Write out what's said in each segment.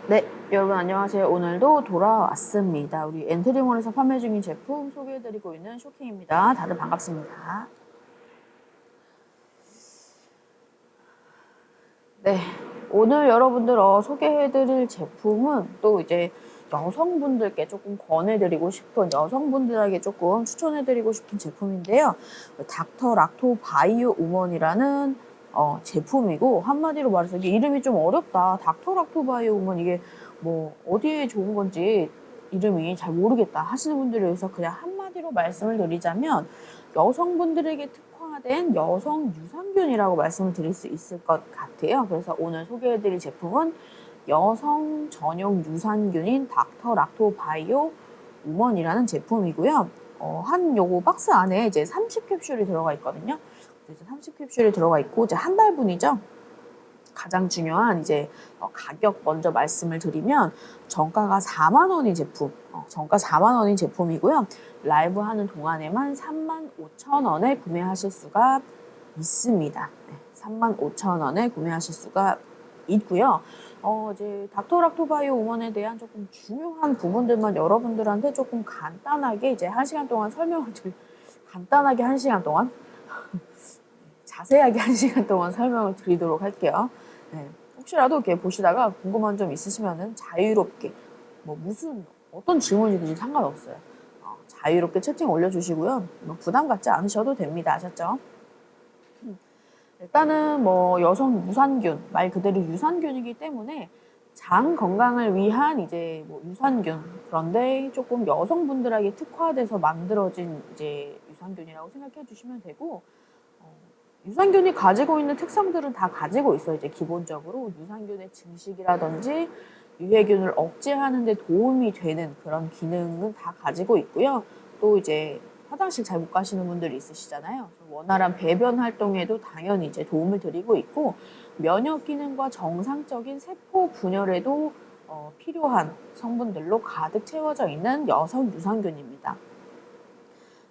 네, 여러분 안녕하세요. 오늘도 돌아왔습니다. 우리 엔트리몰에서 판매 중인 제품 소개해드리고 있는 쇼킹입니다. 다들 반갑습니다. 네, 오늘 여러분들 소개해드릴 제품은 또 이제 여성분들께 조금 권해드리고 싶은, 여성분들에게 조금 추천해드리고 싶은 제품인데요. 닥터 락토 바이오 우먼이라는 제품이고, 한마디로 말해서 이게 이름이 좀 어렵다. 닥터 락토 바이오 우먼, 이게 뭐 어디에 좋은 건지 이름이 잘 모르겠다 하시는 분들을 위해서 그냥 한마디로 말씀을 드리자면, 여성분들에게 특화된 여성 유산균이라고 말씀을 드릴 수 있을 것 같아요. 그래서 오늘 소개해드릴 제품은 여성 전용 유산균인 닥터 락토 바이오 우먼이라는 제품이고요. 한 요거 박스 안에 이제 30캡슐이 들어가 있거든요. 이제 30캡슐이 들어가 있고 이제 한 달분이죠. 가장 중요한 이제 가격 먼저 말씀을 드리면 정가가 4만 원인 제품, 정가 4만 원인 제품이고요. 라이브 하는 동안에만 3만 5천 원에 구매하실 수가 있습니다. 네, 3만 5천 원에 구매하실 수가 있고요. 이제 닥터락토바이오 우먼에 대한 조금 중요한 부분들만 여러분들한테 조금 간단하게 이제 1시간 동안 설명을 간단하게 1시간 동안 자세하게 1시간 동안 설명을 드리도록 할게요. 네. 혹시라도 이렇게 보시다가 궁금한 점 있으시면은 자유롭게 어떤 질문이든지 상관없어요. 자유롭게 채팅 올려주시고요. 부담 갖지 않으셔도 됩니다. 아셨죠? 일단은 여성 유산균, 말 그대로 유산균이기 때문에 장 건강을 위한 이제 유산균, 그런데 조금 여성분들에게 특화돼서 만들어진 이제 유산균이라고 생각해 주시면 되고, 유산균이 가지고 있는 특성들은 다 가지고 있어요. 이제 기본적으로 유산균의 증식이라든지 유해균을 억제하는 데 도움이 되는 그런 기능은 다 가지고 있고요. 또 이제 화장실 잘 못 가시는 분들이 있으시잖아요. 원활한 배변 활동에도 당연히 이제 도움을 드리고 있고, 면역 기능과 정상적인 세포 분열에도 필요한 성분들로 가득 채워져 있는 여성 유산균입니다.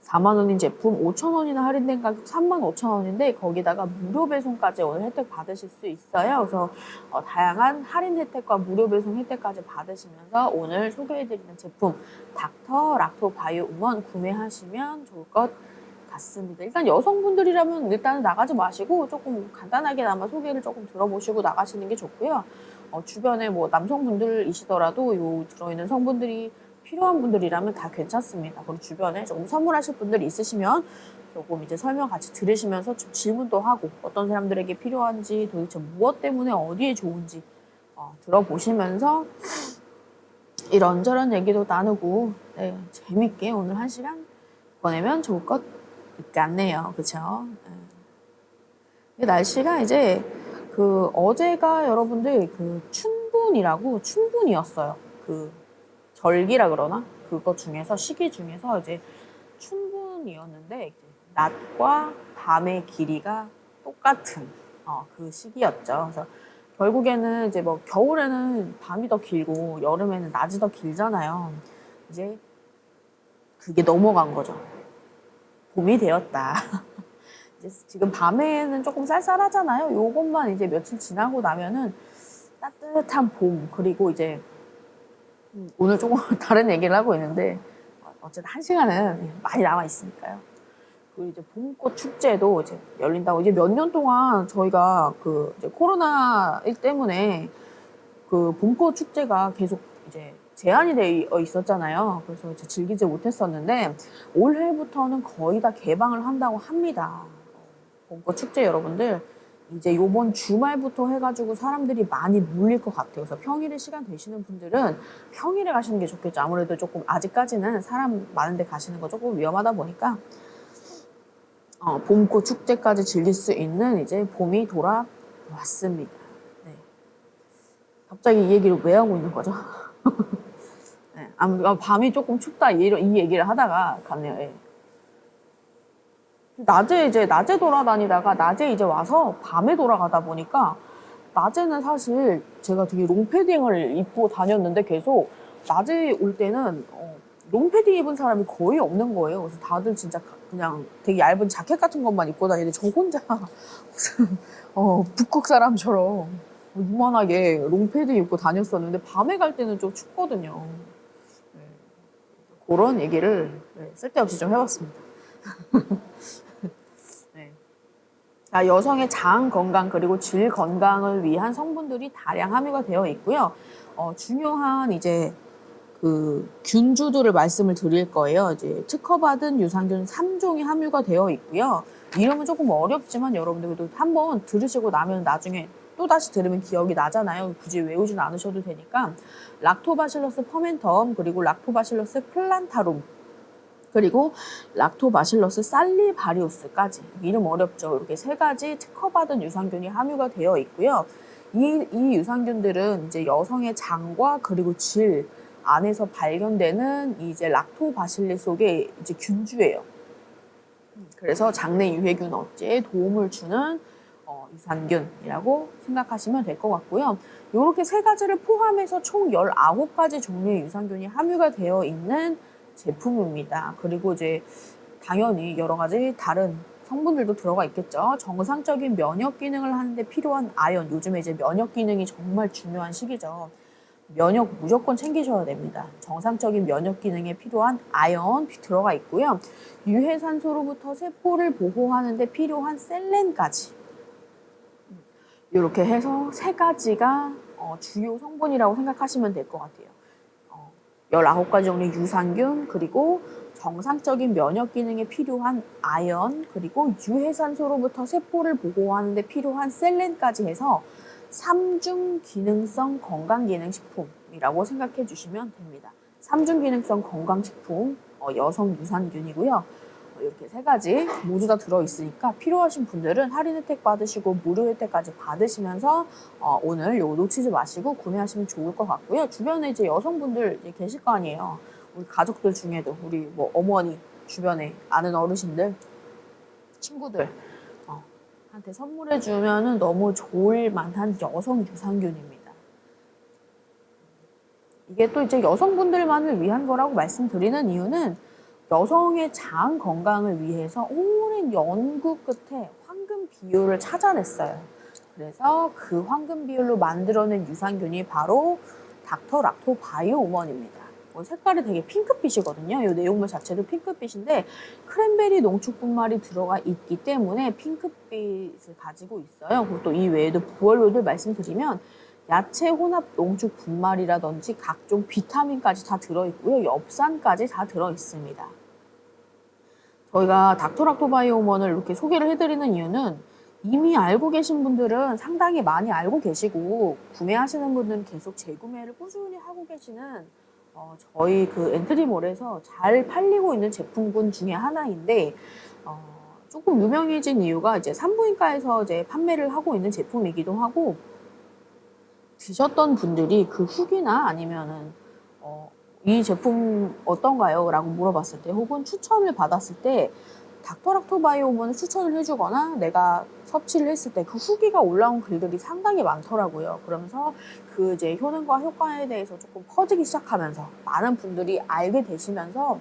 4만 원인 제품 5천 원이나 할인된 가격 3만 5천 원인데 거기다가 무료 배송까지 오늘 혜택 받으실 수 있어요. 그래서 다양한 할인 혜택과 무료 배송 혜택까지 받으시면서 오늘 소개해드리는 제품 닥터 락토 바이오 우먼 구매하시면 좋을 것 같습니다. 일단 여성분들이라면 일단은 나가지 마시고 조금 간단하게나마 소개를 조금 들어보시고 나가시는 게 좋고요. 주변에 남성분들이시더라도 요 들어있는 성분들이 필요한 분들이라면 다 괜찮습니다. 그리고 주변에 조금 선물하실 분들이 있으시면 조금 이제 설명 같이 들으시면서 좀 질문도 하고 어떤 사람들에게 필요한지 도대체 무엇 때문에 어디에 좋은지 들어보시면서 이런저런 얘기도 나누고 재밌게 오늘 1시간 보내면 좋을 것 같네요. 그쵸? 날씨가 이제 어제가 여러분들 춘분이었어요. 절기라 그러나? 그것 중에서, 시기 중에서 이제 춘분이었는데, 낮과 밤의 길이가 똑같은, 그 시기였죠. 그래서 결국에는 이제 겨울에는 밤이 더 길고, 여름에는 낮이 더 길잖아요. 이제 그게 넘어간 거죠. 봄이 되었다. 이제 지금 밤에는 조금 쌀쌀하잖아요. 요것만 이제 며칠 지나고 나면은 따뜻한 봄, 그리고 이제 오늘 조금 다른 얘기를 하고 있는데 어쨌든 1시간은 많이 남아 있으니까요. 그리고 이제 봄꽃 축제도 이제 열린다고, 이제 몇 년 동안 저희가 이제 코로나 일 때문에 봄꽃 축제가 계속 이제 제한이 되어 있었잖아요. 그래서 이제 즐기지 못했었는데 올해부터는 거의 다 개방을 한다고 합니다. 봄꽃 축제 여러분들 이제 요번 주말부터 해가지고 사람들이 많이 몰릴 것 같아요. 그래서 평일에 시간 되시는 분들은 평일에 가시는 게 좋겠죠. 아무래도 조금 아직까지는 사람 많은데 가시는 거 조금 위험하다 보니까 봄꽃 축제까지 즐길 수 있는 이제 봄이 돌아왔습니다. 네. 갑자기 이 얘기를 왜 하고 있는 거죠? 네. 밤이 조금 춥다 이 얘기를 하다가 갔네요. 네. 낮에 돌아다니다가 낮에 이제 와서 밤에 돌아가다 보니까 낮에는 사실 제가 되게 롱패딩을 입고 다녔는데 계속 낮에 올 때는 롱패딩 입은 사람이 거의 없는 거예요. 그래서 다들 진짜 그냥 되게 얇은 자켓 같은 것만 입고 다니는데 저 혼자 무슨 북극 사람처럼 이만하게 롱패드 입고 다녔었는데 밤에 갈 때는 좀 춥거든요. 네, 그런 얘기를 쓸데없이 좀 해봤습니다. 네. 자, 여성의 장 건강 그리고 질 건강을 위한 성분들이 다량 함유가 되어 있고요. 중요한 이제 그 균주들을 말씀을 드릴 거예요. 이제 특허받은 유산균 3종이 함유가 되어 있고요. 이름은 조금 어렵지만 여러분들도 한번 들으시고 나면 나중에 또 다시 들으면 기억이 나잖아요. 굳이 외우진 않으셔도 되니까 락토바실러스 퍼멘텀 그리고 락토바실러스 플란타룸 그리고 락토바실러스 살리바리우스까지 이름 어렵죠. 이렇게 세 가지 특허받은 유산균이 함유가 되어 있고요. 이 유산균들은 이제 여성의 장과 그리고 질 안에서 발견되는 이제 락토바실리 속의 이제 균주예요. 그래서 장내 유해균 억제에 도움을 주는 유산균이라고 생각하시면 될 것 같고요. 이렇게 세 가지를 포함해서 총 19가지 종류의 유산균이 함유가 되어 있는 제품입니다. 그리고 이제 당연히 여러 가지 다른 성분들도 들어가 있겠죠. 정상적인 면역 기능을 하는데 필요한 아연, 요즘에 이제 면역 기능이 정말 중요한 시기죠. 면역 무조건 챙기셔야 됩니다. 정상적인 면역 기능에 필요한 아연 들어가 있고요. 유해산소로부터 세포를 보호하는 데 필요한 셀렌까지 이렇게 해서 세 가지가 주요 성분이라고 생각하시면 될 것 같아요. 19가지 종류의 유산균 그리고 정상적인 면역 기능에 필요한 아연 그리고 유해산소로부터 세포를 보호하는 데 필요한 셀렌까지 해서 3중 기능성 건강기능식품이라고 생각해 주시면 됩니다. 3중 기능성 건강식품 여성 유산균이고요. 이렇게 세 가지 모두 다 들어있으니까 필요하신 분들은 할인 혜택 받으시고 무료 혜택까지 받으시면서 오늘 요 놓치지 마시고 구매하시면 좋을 것 같고요. 주변에 이제 여성분들 이제 계실 거 아니에요. 우리 가족들 중에도 우리 뭐 어머니 주변에 아는 어르신들 친구들 한테 선물해 주면은 너무 좋을 만한 여성 유산균입니다. 이게 또 이제 여성분들만을 위한 거라고 말씀드리는 이유는 여성의 장 건강을 위해서 오랜 연구 끝에 황금 비율을 찾아냈어요. 그래서 그 황금 비율로 만들어낸 유산균이 바로 닥터 락토 바이오 우먼입니다. 색깔이 되게 핑크빛이거든요. 이 내용물 자체도 핑크빛인데 크랜베리 농축 분말이 들어가 있기 때문에 핑크빛을 가지고 있어요. 그리고 또 이 외에도 부원료들 말씀드리면 야채 혼합 농축 분말이라든지 각종 비타민까지 다 들어있고요. 엽산까지 다 들어있습니다. 저희가 닥터락토바이오먼을 이렇게 소개를 해드리는 이유는 이미 알고 계신 분들은 상당히 많이 알고 계시고 구매하시는 분들은 계속 재구매를 꾸준히 하고 계시는 저희 그 엔트리몰에서 잘 팔리고 있는 제품군 중에 하나인데 조금 유명해진 이유가 이제 산부인과에서 이제 판매를 하고 있는 제품이기도 하고 드셨던 분들이 그 후기나 아니면은 이 제품 어떤가요? 라고 물어봤을 때 혹은 추천을 받았을 때 닥터락토바이오먼을 추천을 해주거나 내가 섭취를 했을 때 그 후기가 올라온 글들이 상당히 많더라고요. 그러면서 그 이제 효능과 효과에 대해서 조금 퍼지기 시작하면서 많은 분들이 알게 되시면서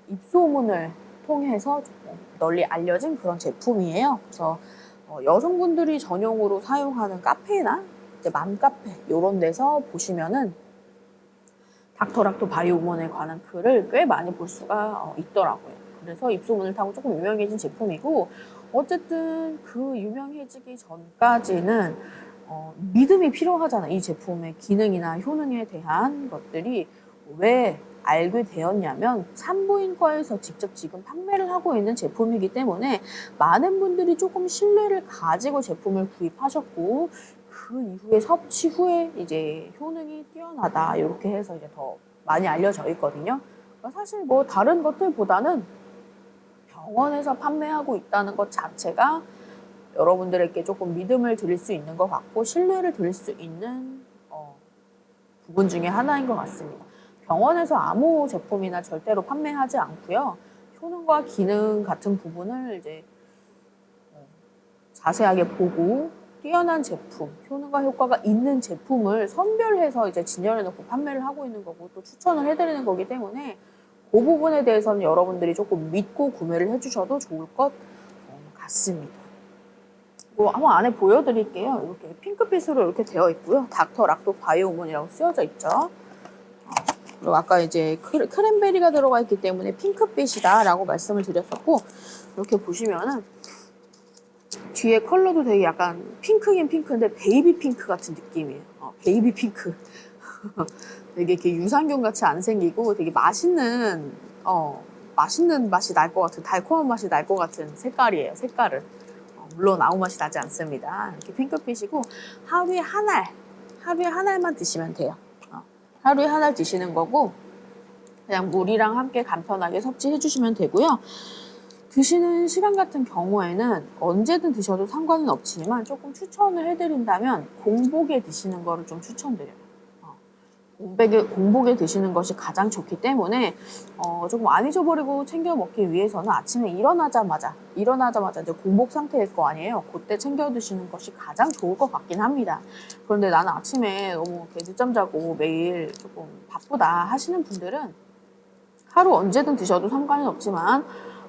입소문을 통해서 조금 널리 알려진 그런 제품이에요. 그래서 여성분들이 전용으로 사용하는 카페나 이제 맘카페 이런 데서 보시면은 닥터락토 바이오우먼에 관한 글을 꽤 많이 볼 수가 있더라고요. 그래서 입소문을 타고 조금 유명해진 제품이고 어쨌든 그 유명해지기 전까지는 믿음이 필요하잖아요. 이 제품의 기능이나 효능에 대한 것들이 왜 알게 되었냐면 산부인과에서 직접 지금 판매를 하고 있는 제품이기 때문에 많은 분들이 조금 신뢰를 가지고 제품을 구입하셨고 그 이후에 섭취 후에 이제 효능이 뛰어나다 이렇게 해서 이제 더 많이 알려져 있거든요. 그러니까 사실 뭐 다른 것들보다는 병원에서 판매하고 있다는 것 자체가 여러분들에게 조금 믿음을 드릴 수 있는 것 같고 신뢰를 드릴 수 있는 부분 중에 하나인 것 같습니다. 병원에서 아무 제품이나 절대로 판매하지 않고요. 효능과 기능 같은 부분을 이제 자세하게 보고 뛰어난 제품, 효능과 효과가 있는 제품을 선별해서 이제 진열해 놓고 판매를 하고 있는 거고 또 추천을 해드리는 거기 때문에 그 부분에 대해서는 여러분들이 조금 믿고 구매를 해주셔도 좋을 것 같습니다. 뭐 한번 안에 보여드릴게요. 이렇게 핑크빛으로 이렇게 되어 있고요. 닥터 락토 바이오문이라고 쓰여져 있죠. 그리고 아까 이제 크랜베리가 들어가 있기 때문에 핑크빛이다라고 말씀을 드렸었고, 이렇게 보시면은 뒤에 컬러도 되게 약간 핑크긴 핑크인데 베이비 핑크 같은 느낌이에요. 베이비 핑크. 되게 이렇게 유산균 같이 안 생기고 되게 맛있는 맛이 날 것 같은, 달콤한 맛이 날 것 같은 색깔이에요. 색깔은 물론 아무 맛이 나지 않습니다. 이렇게 핑크빛이고 하루에 한 알만 드시면 돼요. 하루에 한 알 드시는 거고 그냥 물이랑 함께 간편하게 섭취해 주시면 되고요. 드시는 시간 같은 경우에는 언제든 드셔도 상관은 없지만 조금 추천을 해드린다면 공복에 드시는 거를 좀 추천드려요. 공복에 드시는 것이 가장 좋기 때문에 조금 안 잊어버리고 챙겨 먹기 위해서는 아침에 일어나자마자 이제 공복 상태일 거 아니에요. 그때 챙겨 드시는 것이 가장 좋을 것 같긴 합니다. 그런데 나는 아침에 너무 이렇게 늦잠 자고 매일 조금 바쁘다 하시는 분들은 하루 언제든 드셔도 상관은 없지만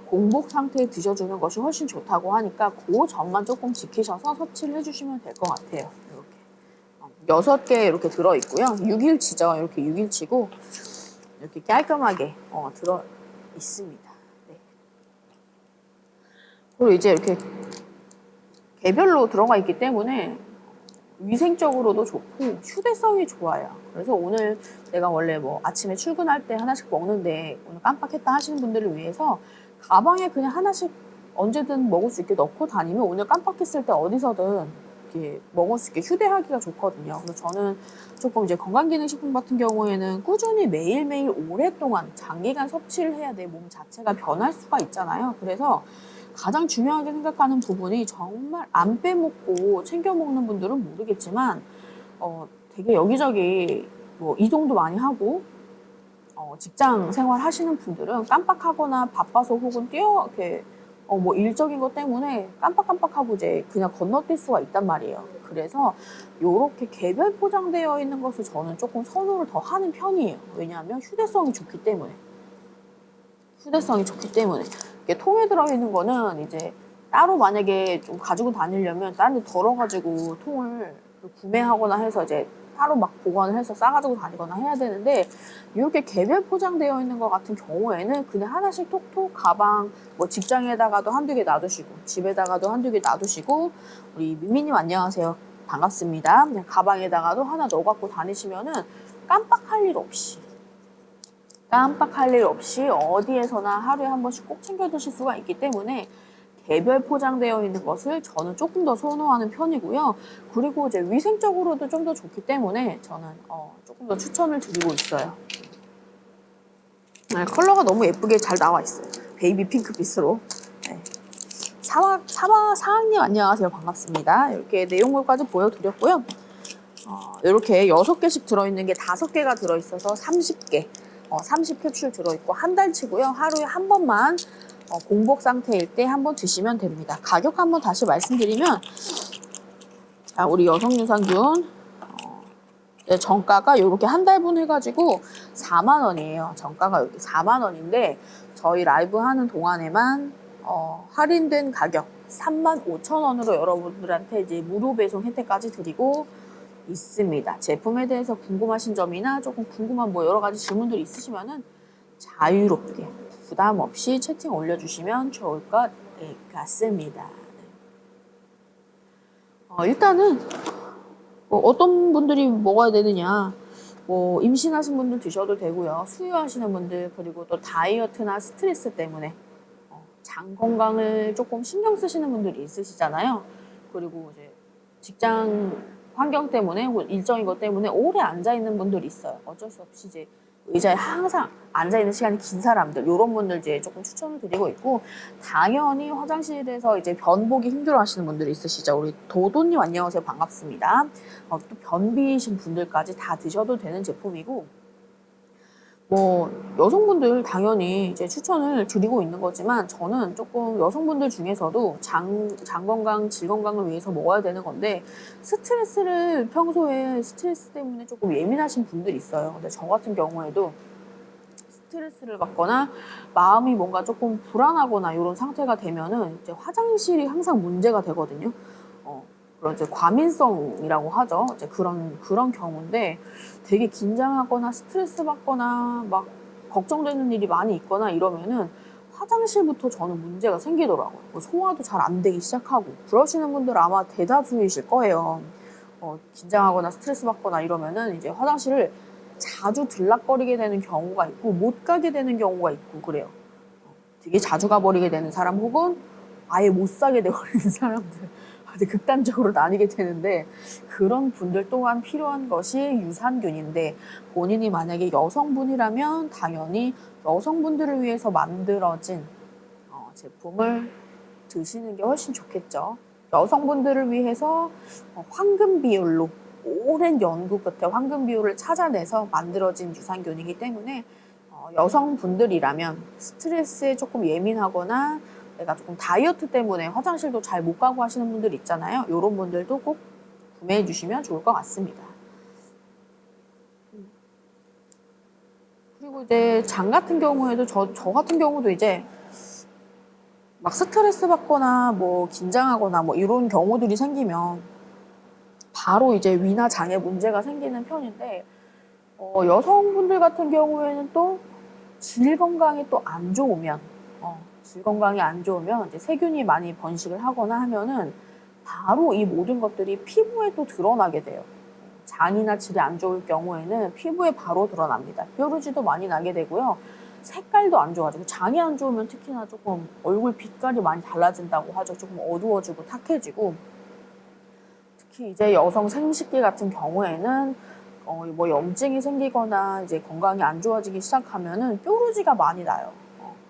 공복 상태에 드셔주는 것이 훨씬 좋다고 하니까 그 점만 조금 지키셔서 섭취를 해주시면 될 것 같아요. 이렇게 6개 이렇게 들어있고요. 6일치죠. 이렇게 6일치고 이렇게 깔끔하게 들어 있습니다. 네. 그리고 이제 이렇게 개별로 들어가 있기 때문에 위생적으로도 좋고 휴대성이 좋아요. 그래서 오늘 내가 원래 뭐 아침에 출근할 때 하나씩 먹는데 오늘 깜빡했다 하시는 분들을 위해서 가방에 그냥 하나씩 언제든 먹을 수 있게 넣고 다니면 오늘 깜빡했을 때 어디서든 이렇게 먹을 수 있게 휴대하기가 좋거든요. 그래서 저는 조금 이제 건강기능식품 같은 경우에는 꾸준히 매일매일 오랫동안 장기간 섭취를 해야 내 몸 자체가 변할 수가 있잖아요. 그래서 가장 중요하게 생각하는 부분이 정말 안 빼먹고 챙겨 먹는 분들은 모르겠지만 되게 여기저기 뭐 이동도 많이 하고 직장 생활 하시는 분들은 깜빡하거나 바빠서 혹은 이렇게 뭐 일적인 것 때문에 깜빡깜빡하고 이제 그냥 건너뛸 수가 있단 말이에요. 그래서 이렇게 개별 포장되어 있는 것을 저는 조금 선호를 더 하는 편이에요. 왜냐하면 휴대성이 좋기 때문에. 이게 통에 들어있는 거는 이제 따로 만약에 좀 가지고 다니려면 다른 데 덜어가지고 통을 구매하거나 해서 이제 따로 막 보관을 해서 싸가지고 다니거나 해야 되는데 이렇게 개별 포장되어 있는 것 같은 경우에는 그냥 하나씩 톡톡 가방 뭐 직장에다가도 한두 개 놔두시고 집에다가도 한두 개 놔두시고 우리 미미님 안녕하세요. 반갑습니다. 그냥 가방에다가도 하나 넣어갖고 다니시면은 깜빡할 일 없이 어디에서나 하루에 한 번씩 꼭 챙겨 드실 수가 있기 때문에 개별 포장되어 있는 것을 저는 조금 더 선호하는 편이고요. 그리고 이제 위생적으로도 좀 더 좋기 때문에 저는 조금 더 추천을 드리고 있어요. 네, 컬러가 너무 예쁘게 잘 나와 있어요. 베이비 핑크빛으로. 네. 사학님 안녕하세요. 반갑습니다. 이렇게 내용물까지 보여드렸고요. 이렇게 6개씩 들어있는 게 5개가 들어있어서 30개. 30캡슐 들어있고 한 달치고요. 하루에 한 번만 공복 상태일 때 한 번 드시면 됩니다. 가격 한번 다시 말씀드리면 우리 여성유산균 정가가 이렇게 한 달분 해가지고 4만 원이에요. 정가가 이렇게 4만 원인데 저희 라이브 하는 동안에만 할인된 가격 3만 5천 원으로 여러분들한테 이제 무료 배송 혜택까지 드리고 있습니다. 제품에 대해서 궁금하신 점이나 조금 궁금한 뭐 여러 가지 질문들이 있으시면은 자유롭게 부담 없이 채팅 올려주시면 좋을 것 같습니다. 일단은 뭐 어떤 분들이 먹어야 되느냐, 뭐 임신하신 분들 드셔도 되고요, 수유하시는 분들 그리고 또 다이어트나 스트레스 때문에 장 건강을 조금 신경 쓰시는 분들이 있으시잖아요. 그리고 이제 직장 환경 때문에 일정인 것 때문에 오래 앉아 있는 분들이 있어요. 어쩔 수 없이 이제 의자에 항상 앉아 있는 시간이 긴 사람들 이런 분들 이제 조금 추천을 드리고 있고 당연히 화장실에서 이제 변 보기 힘들어하시는 분들이 있으시죠. 우리 도도님 안녕하세요. 반갑습니다. 또 변비이신 분들까지 다 드셔도 되는 제품이고. 뭐 여성분들 당연히 이제 추천을 드리고 있는 거지만 저는 조금 여성분들 중에서도 장 건강, 질 건강을 위해서 먹어야 되는 건데 평소에 스트레스 때문에 조금 예민하신 분들이 있어요. 근데 저 같은 경우에도 스트레스를 받거나 마음이 뭔가 조금 불안하거나 이런 상태가 되면은 이제 화장실이 항상 문제가 되거든요. 그런 이제 과민성이라고 하죠. 이제 그런 경우인데 되게 긴장하거나 스트레스 받거나 막 걱정되는 일이 많이 있거나 이러면은 화장실부터 저는 문제가 생기더라고요. 뭐 소화도 잘 안 되기 시작하고 그러시는 분들 아마 대다수이실 거예요. 긴장하거나 스트레스 받거나 이러면은 이제 화장실을 자주 들락거리게 되는 경우가 있고 못 가게 되는 경우가 있고 그래요. 되게 자주 가버리게 되는 사람 혹은 아예 못 사게 되어버리는 사람들 아주 극단적으로 나뉘게 되는데 그런 분들 또한 필요한 것이 유산균인데 본인이 만약에 여성분이라면 당연히 여성분들을 위해서 만들어진 제품을 드시는 게 훨씬 좋겠죠. 여성분들을 위해서 황금 비율로 오랜 연구 끝에 황금 비율을 찾아내서 만들어진 유산균이기 때문에 여성분들이라면 스트레스에 조금 예민하거나 내가 조금 다이어트 때문에 화장실도 잘 못 가고 하시는 분들 있잖아요. 이런 분들도 꼭 구매해 주시면 좋을 것 같습니다. 그리고 이제 장 같은 경우에도 저 같은 경우도 이제 막 스트레스 받거나 뭐 긴장하거나 뭐 이런 경우들이 생기면 바로 이제 위나 장에 문제가 생기는 편인데 여성분들 같은 경우에는 또 질 건강이 또 안 좋으면 질 건강이 안 좋으면 이제 세균이 많이 번식을 하거나 하면은 바로 이 모든 것들이 피부에 또 드러나게 돼요. 장이나 질이 안 좋을 경우에는 피부에 바로 드러납니다. 뾰루지도 많이 나게 되고요. 색깔도 안 좋아지고 장이 안 좋으면 특히나 조금 얼굴 빛깔이 많이 달라진다고 하죠. 조금 어두워지고 탁해지고 특히 이제 여성 생식기 같은 경우에는 뭐 염증이 생기거나 이제 건강이 안 좋아지기 시작하면은 뾰루지가 많이 나요.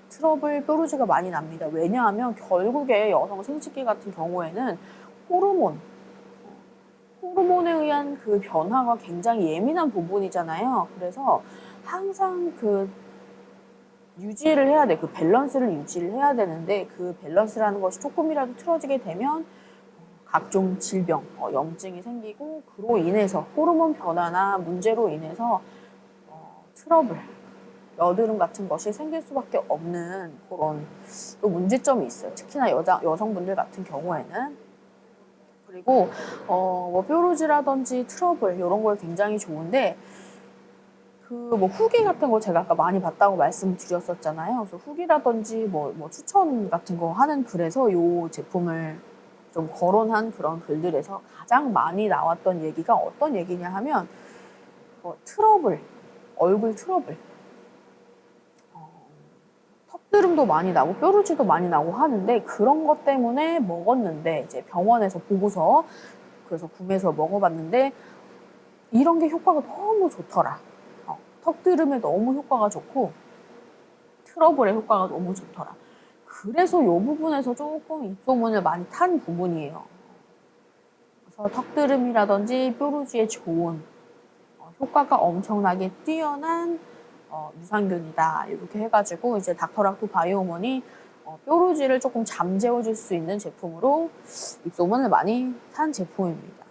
트러블 뾰루지가 많이 납니다. 왜냐하면 결국에 여성 생식기 같은 경우에는 호르몬에 의한 그 변화가 굉장히 예민한 부분이잖아요. 그래서 항상 그 유지를 해야 돼. 그 밸런스를 유지를 해야 되는데 그 밸런스라는 것이 조금이라도 틀어지게 되면 각종 질병, 염증이 생기고 그로 인해서 호르몬 변화나 문제로 인해서 트러블, 여드름 같은 것이 생길 수밖에 없는 그런 또 문제점이 있어요. 특히나 여성분들 같은 경우에는. 그리고 뭐 뾰루지라든지 트러블 이런 걸 굉장히 좋은데 그 뭐 후기 같은 거 제가 아까 많이 봤다고 말씀드렸었잖아요. 그래서 후기라든지 뭐 추천 같은 거 하는 글에서 이 제품을 좀 거론한 그런 글들에서 가장 많이 나왔던 얘기가 어떤 얘기냐 하면 트러블, 얼굴 트러블, 턱드름도 많이 나고 뾰루지도 많이 나고 하는데 그런 것 때문에 먹었는데 이제 병원에서 보고서 그래서 구매해서 먹어봤는데 이런 게 효과가 너무 좋더라. 턱드름에 너무 효과가 좋고 트러블에 효과가 너무 좋더라. 그래서 이 부분에서 조금 입소문을 많이 탄 부분이에요. 그래서 턱드름이라든지 뾰루지에 좋은 효과가 엄청나게 뛰어난 유산균이다. 이렇게 해가지고 이제 닥터락토 바이오몬이 뾰루지를 조금 잠재워줄 수 있는 제품으로 입소문을 많이 탄 제품입니다.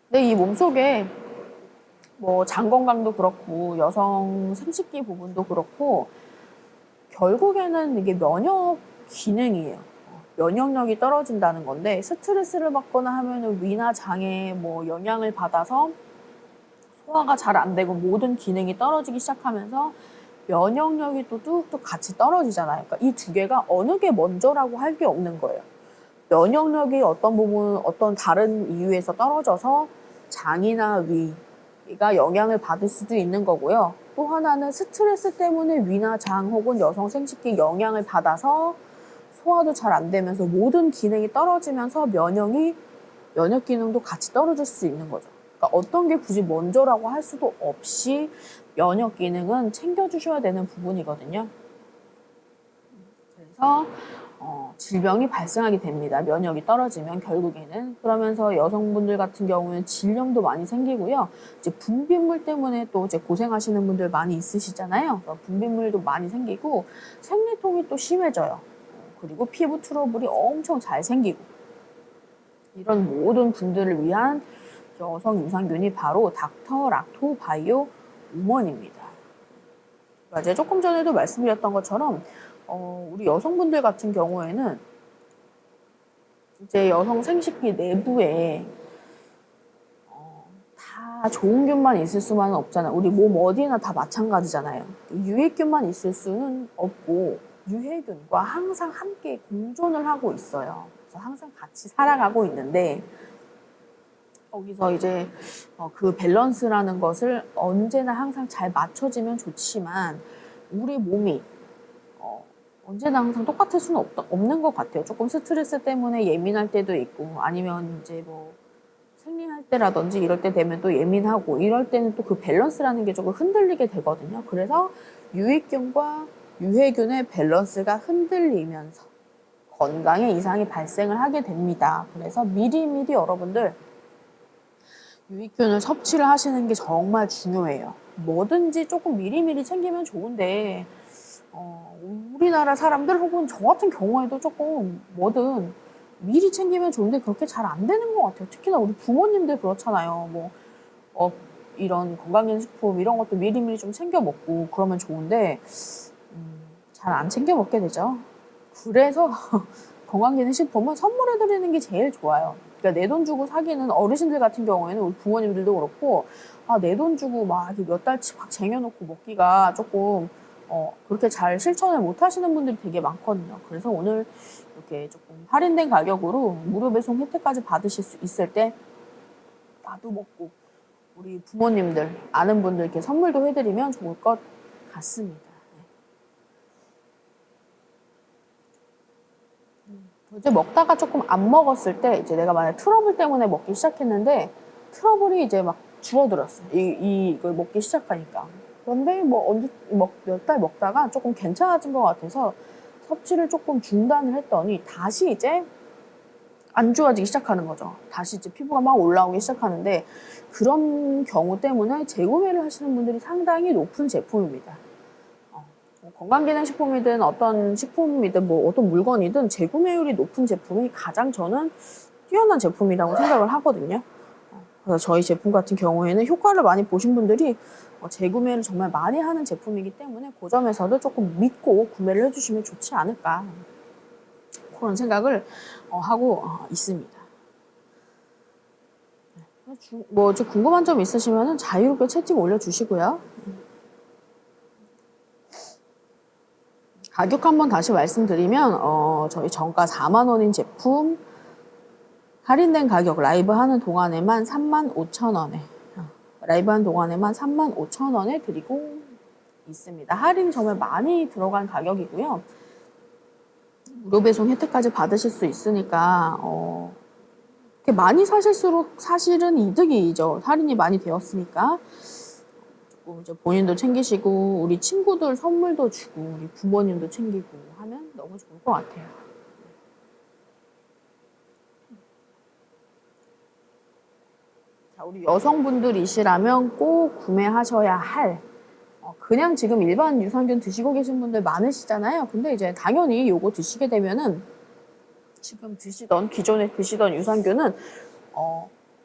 근데 이 몸속에 뭐 장 건강도 그렇고 여성 생식기 부분도 그렇고 결국에는 이게 면역 기능이에요. 면역력이 떨어진다는 건데 스트레스를 받거나 하면은 위나 장에 뭐 영향을 받아서 소화가 잘 안 되고 모든 기능이 떨어지기 시작하면서 면역력이 또 뚝뚝 같이 떨어지잖아요. 그러니까 이 두 개가 어느 게 먼저라고 할 게 없는 거예요. 면역력이 어떤 부분, 어떤 다른 이유에서 떨어져서 장이나 위가 영향을 받을 수도 있는 거고요. 또 하나는 스트레스 때문에 위나 장 혹은 여성 생식기 영향을 받아서 소화도 잘 안 되면서 모든 기능이 떨어지면서 면역 기능도 같이 떨어질 수 있는 거죠. 그러니까 어떤 게 굳이 먼저라고 할 수도 없이 면역 기능은 챙겨주셔야 되는 부분이거든요. 그래서 질병이 발생하게 됩니다. 면역이 떨어지면 결국에는. 그러면서 여성분들 같은 경우는 질염도 많이 생기고요. 이제 분비물 때문에 또 이제 고생하시는 분들 많이 있으시잖아요. 그래서 분비물도 많이 생기고 생리통이 또 심해져요. 그리고 피부 트러블이 엄청 잘 생기고 이런 모든 분들을 위한 여성 유산균이 바로 닥터락토 바이오 우먼입니다. 이제 조금 전에도 말씀드렸던 것처럼 우리 여성분들 같은 경우에는 이제 여성 생식기 내부에 다 좋은 균만 있을 수만은 없잖아요. 우리 몸 어디나 다 마찬가지잖아요. 유해균만 있을 수는 없고 유해균과 항상 함께 공존을 하고 있어요. 그래서 항상 같이 살아가고 있는데 거기서 이제 그 밸런스라는 것을 언제나 항상 잘 맞춰지면 좋지만 우리 몸이 언제나 항상 똑같을 수는 없는 것 같아요. 조금 스트레스 때문에 예민할 때도 있고 아니면 이제 뭐 생리할 때라든지 이럴 때 되면 또 예민하고 이럴 때는 또 그 밸런스라는 게 조금 흔들리게 되거든요. 그래서 유익균과 유해균의 밸런스가 흔들리면서 건강에 이상이 발생을 하게 됩니다. 그래서 미리미리 여러분들 유익균을 섭취를 하시는 게 정말 중요해요. 뭐든지 조금 미리미리 챙기면 좋은데 우리나라 사람들 혹은 저 같은 경우에도 조금 뭐든 미리 챙기면 좋은데 그렇게 잘 안 되는 것 같아요. 특히나 우리 부모님들 그렇잖아요. 뭐 이런 건강기능식품 이런 것도 미리미리 좀 챙겨 먹고 그러면 좋은데 잘 안 챙겨 먹게 되죠. 그래서 건강기능식품은 선물해드리는 게 제일 좋아요. 그러니까 내 돈 주고 사기는 어르신들 같은 경우에는 우리 부모님들도 그렇고 내 돈 주고 막 몇 달치 막 쟁여놓고 먹기가 조금 그렇게 잘 실천을 못 하시는 분들이 되게 많거든요. 그래서 오늘 이렇게 조금 할인된 가격으로 무료 배송 혜택까지 받으실 수 있을 때 나도 먹고 우리 부모님들, 아는 분들께 선물도 해드리면 좋을 것 같습니다. 이제 먹다가 조금 안 먹었을 때 이제 내가 만약 트러블 때문에 먹기 시작했는데 트러블이 이제 막 줄어들었어요. 이걸 먹기 시작하니까. 그런데 뭐 몇 달 먹다가 조금 괜찮아진 것 같아서 섭취를 조금 중단을 했더니 다시 이제 안 좋아지기 시작하는 거죠. 다시 이제 피부가 막 올라오기 시작하는데 그런 경우 때문에 재구매를 하시는 분들이 상당히 높은 제품입니다. 뭐 건강기능식품이든 어떤 식품이든 뭐 어떤 물건이든 재구매율이 높은 제품이 가장 저는 뛰어난 제품이라고 생각을 하거든요. 그래서 저희 제품 같은 경우에는 효과를 많이 보신 분들이 재구매를 정말 많이 하는 제품이기 때문에 그 점에서도 조금 믿고 구매를 해주시면 좋지 않을까 그런 생각을 하고 있습니다. 뭐 궁금한 점 있으시면 자유롭게 채팅 올려주시고요. 가격 한번 다시 말씀드리면 저희 정가 4만 원인 제품 할인된 가격 라이브 하는 동안에만 35,000원에 라이브 하는 동안에만 35,000원에 드리고 있습니다. 할인 정말 많이 들어간 가격이고요. 무료 배송 혜택까지 받으실 수 있으니까 이렇게 많이 사실수록 사실은 이득이죠. 할인이 많이 되었으니까. 이제 본인도 챙기시고 우리 친구들 선물도 주고 우리 부모님도 챙기고 하면 너무 좋을 것 같아요. 자, 우리 여성분들이시라면 꼭 구매하셔야 할 그냥 지금 일반 유산균 드시고 계신 분들 많으시잖아요. 근데 이제 당연히 요거 드시게 되면은 지금 기존에 드시던 유산균은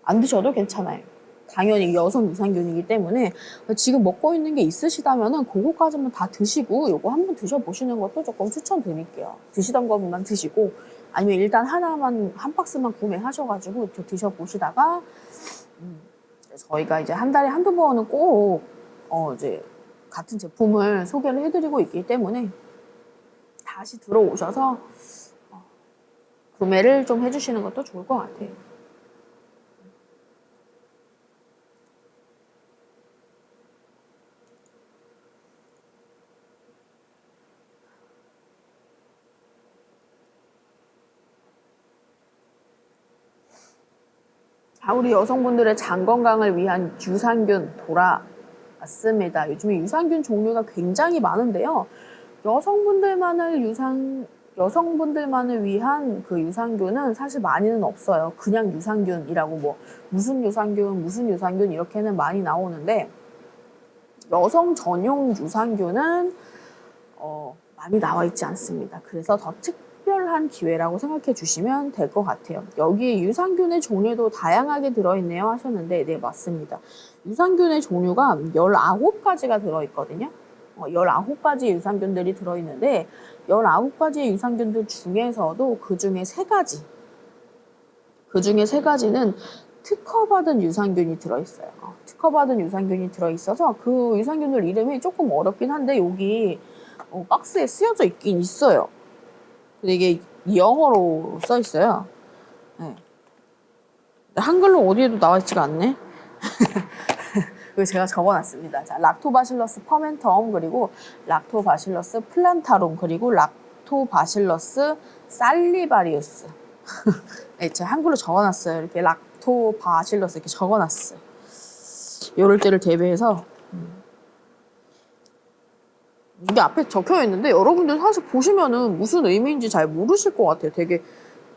안 드셔도 괜찮아요. 당연히 여성 유산균이기 때문에 지금 먹고 있는 게 있으시다면은 그거까지만 다 드시고 요거 한번 드셔보시는 것도 조금 추천드릴게요. 드시던 것만 드시고 아니면 일단 한 박스만 구매하셔가지고 드셔보시다가 저희가 이제 한 달에 한두 번은 꼭 이제 같은 제품을 소개를 해드리고 있기 때문에 다시 들어오셔서 구매를 좀 해주시는 것도 좋을 것 같아요. 우리 여성분들의 장 건강을 위한 유산균 돌아왔습니다. 요즘에 유산균 종류가 굉장히 많은데요. 여성분들만을 위한 그 유산균은 사실 많이는 없어요. 그냥 유산균이라고 뭐 무슨 유산균 이렇게는 많이 나오는데 여성 전용 유산균은 많이 나와 있지 않습니다. 그래서 더 특별한 기회라고 생각해 주시면 될 것 같아요. 여기 유산균의 종류도 다양하게 들어있네요 하셨는데 네 맞습니다. 유산균의 종류가 19가지가 들어있거든요. 19가지 유산균들이 들어있는데 19가지의 유산균들 중에서도 그 중에 3가지 그 중에 세 가지는 특허받은 유산균이 들어있어요. 특허받은 유산균이 들어있어서 그 유산균들 이름이 조금 어렵긴 한데 여기 박스에 쓰여져 있긴 있어요. 근데 이게 영어로 써 있어요. 네. 한글로 어디에도 나와 있지가 않네. 그리고 제가 적어놨습니다. 자, 락토바실러스 퍼멘텀, 그리고 락토바실러스 플란타rum, 그리고 락토바실러스 살리바리우스. 네, 제가 한글로 적어놨어요. 이렇게 락토바실러스 이렇게 적어놨어요. 이럴 때를 대비해서. 이게 앞에 적혀 있는데 여러분들 사실 보시면은 무슨 의미인지 잘 모르실 것 같아요. 되게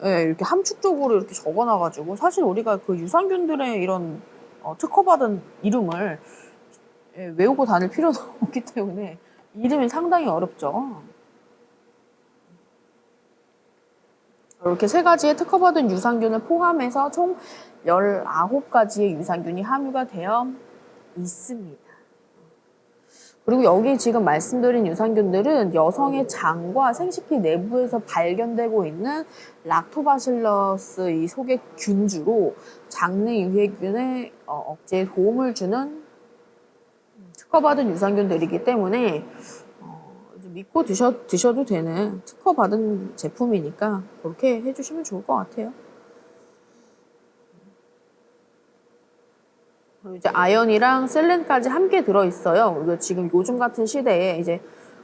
이렇게 함축적으로 이렇게 적어놔가지고 사실 우리가 그 유산균들의 이런 특허받은 이름을 외우고 다닐 필요도 없기 때문에 이름이 상당히 어렵죠. 이렇게 세 가지의 특허받은 유산균을 포함해서 총 19가지의 유산균이 함유가 되어 있습니다. 그리고 여기 지금 말씀드린 유산균들은 여성의 장과 생식기 내부에서 발견되고 있는 락토바실러스 이 속의 균주로 장내 유해균의 억제에 도움을 주는 특허받은 유산균들이기 때문에 믿고 드셔도 되는 특허받은 제품이니까 그렇게 해주시면 좋을 것 같아요. 그리고 이제 아연이랑 셀렌까지 함께 들어있어요. 그리고 지금 요즘 같은 시대에 이제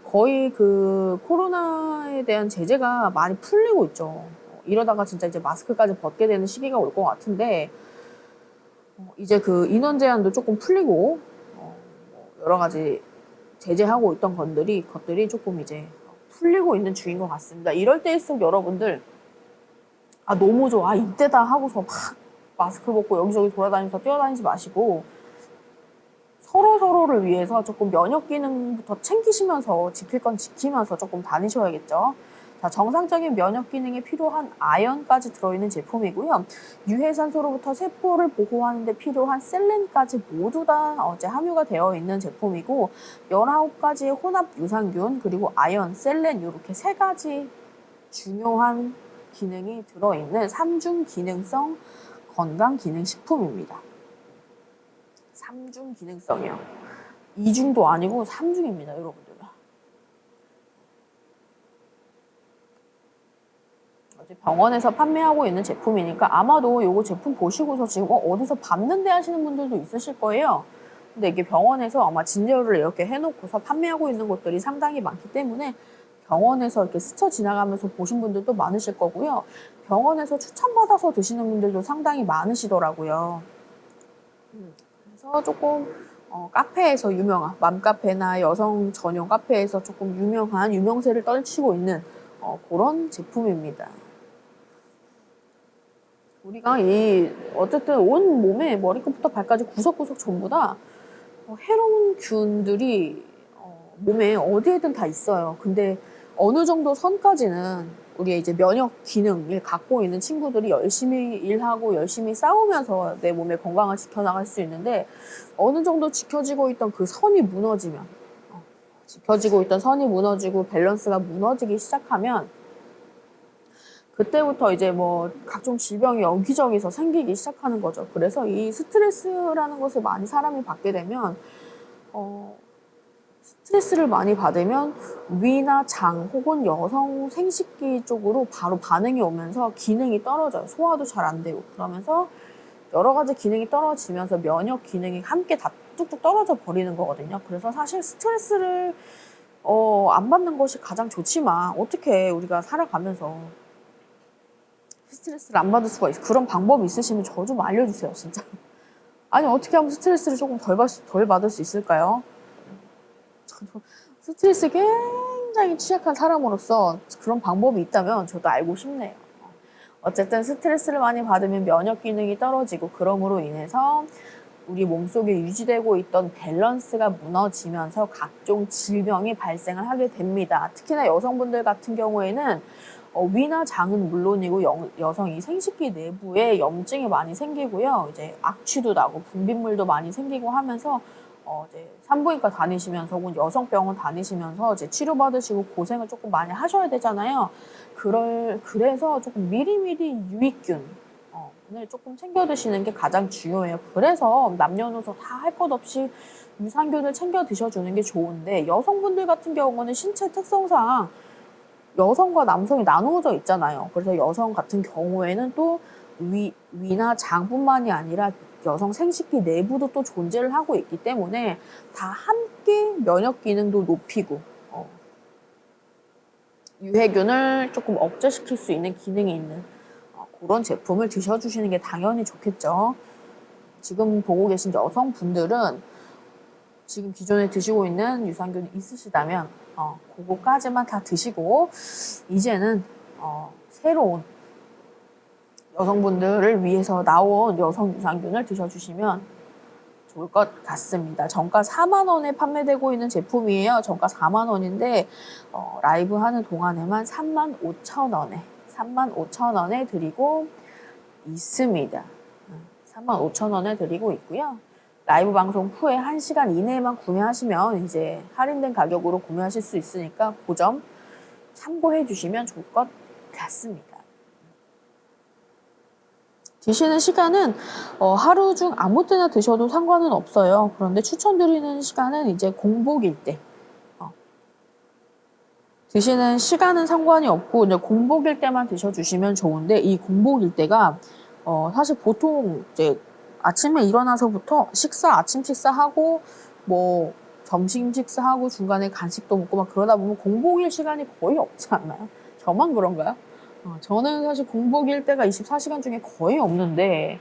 거의 그 코로나에 대한 제재가 많이 풀리고 있죠. 이러다가 진짜 이제 마스크까지 벗게 되는 시기가 올 것 같은데 이제 그 인원 제한도 조금 풀리고 여러 가지 제재하고 있던 것들이 조금 이제 풀리고 있는 중인 것 같습니다. 이럴 때일수록 여러분들 너무 좋아 이때다 하고서 막 마스크 벗고 여기저기 돌아다니면서 뛰어다니지 마시고 서로를 위해서 조금 면역 기능부터 챙기시면서 지킬 건 지키면서 조금 다니셔야겠죠. 자, 정상적인 면역 기능에 필요한 아연까지 들어있는 제품이고요. 유해산소로부터 세포를 보호하는 데 필요한 셀렌까지 모두 다 함유가 되어 있는 제품이고 19가지의 혼합 유산균 그리고 아연, 셀렌 이렇게 세 가지 중요한 기능이 들어있는 3중 기능성 건강기능식품입니다. 3중 기능성이요. 2중도 아니고 3중입니다, 여러분들. 병원에서 판매하고 있는 제품이니까 아마도 이거 제품 보시고서 지금 어디서 봤는데 하시는 분들도 있으실 거예요. 근데 이게 병원에서 아마 진열을 이렇게 해놓고서 판매하고 있는 곳들이 상당히 많기 때문에 병원에서 이렇게 스쳐 지나가면서 보신 분들도 많으실 거고요. 병원에서 추천받아서 드시는 분들도 상당히 많으시더라고요. 그래서 조금 카페에서 유명한 맘카페나 여성 전용 카페에서 조금 유명한 유명세를 떨치고 있는 그런 제품입니다. 우리가 어쨌든 온 몸에 머리끝부터 발까지 구석구석 전부 다 해로운 균들이 몸에 어디에든 다 있어요. 근데 어느 정도 선까지는 우리의 이제 면역 기능을 갖고 있는 친구들이 열심히 일하고 열심히 싸우면서 내 몸의 건강을 지켜나갈 수 있는데 어느 정도 지켜지고 있던 그 선이 무너지면 지켜지고 있던 선이 무너지고 밸런스가 무너지기 시작하면 그때부터 이제 뭐 각종 질병이 여기저기서 생기기 시작하는 거죠. 그래서 이 스트레스라는 것을 많이 사람이 받게 되면 스트레스를 많이 받으면 위나 장 혹은 여성 생식기 쪽으로 바로 반응이 오면서 기능이 떨어져요. 소화도 잘 안 되고 그러면서 여러 가지 기능이 떨어지면서 면역 기능이 함께 다 뚝뚝 떨어져 버리는 거거든요. 그래서 사실 스트레스를 안 받는 것이 가장 좋지만 어떻게 우리가 살아가면서 스트레스를 안 받을 수가 있어. 그런 방법이 있으시면 저 좀 알려주세요, 진짜. 아니, 어떻게 하면 스트레스를 조금 덜 받을 수 있을까요? 저도 스트레스에 굉장히 취약한 사람으로서 그런 방법이 있다면 저도 알고 싶네요. 어쨌든 스트레스를 많이 받으면 면역 기능이 떨어지고 그럼으로 인해서 우리 몸속에 유지되고 있던 밸런스가 무너지면서 각종 질병이 발생을 하게 됩니다. 특히나 여성분들 같은 경우에는 위나 장은 물론이고 여성이 생식기 내부에 염증이 많이 생기고요. 이제 악취도 나고 분비물도 많이 생기고 하면서 이제 산부인과 다니시면서 혹은 여성병원 다니시면서 이제 치료받으시고 고생을 조금 많이 하셔야 되잖아요. 그래서 조금 미리미리 유익균 유산균을 조금 챙겨 드시는 게 가장 중요해요. 그래서 남녀노소 다 할 것 없이 유산균을 챙겨 드셔주는 게 좋은데, 여성분들 같은 경우는 신체 특성상 여성과 남성이 나누어져 있잖아요. 그래서 여성 같은 경우에는 또 위나 장뿐만이 아니라 여성 생식기 내부도 또 존재를 하고 있기 때문에 다 함께 면역 기능도 높이고 유해균을 조금 억제시킬 수 있는 기능이 있는 그런 제품을 드셔주시는 게 당연히 좋겠죠. 지금 보고 계신 여성분들은 지금 기존에 드시고 있는 유산균이 있으시다면 그거까지만 다 드시고 이제는 새로운 여성분들을 위해서 나온 여성 유산균을 드셔주시면 좋을 것 같습니다. 정가 4만 원에 판매되고 있는 제품이에요. 정가 4만 원인데 라이브 하는 동안에만 3만 5천 원에 드리고 있습니다. 3만 5천 원에 드리고 있고요. 라이브 방송 후에 1시간 이내에만 구매하시면 이제 할인된 가격으로 구매하실 수 있으니까 그 점 참고해 주시면 좋을 것 같습니다. 드시는 시간은 하루 중 아무 때나 드셔도 상관은 없어요. 그런데 추천드리는 시간은 이제 공복일 때. 드시는 시간은 상관이 없고 이제 공복일 때만 드셔주시면 좋은데, 이 공복일 때가 사실 보통 이제 아침에 일어나서부터 아침 식사하고 뭐 점심 식사하고 중간에 간식도 먹고 막 그러다 보면 공복일 시간이 거의 없지 않나요? 저만 그런가요? 저는 사실 공복일 때가 24시간 중에 거의 없는데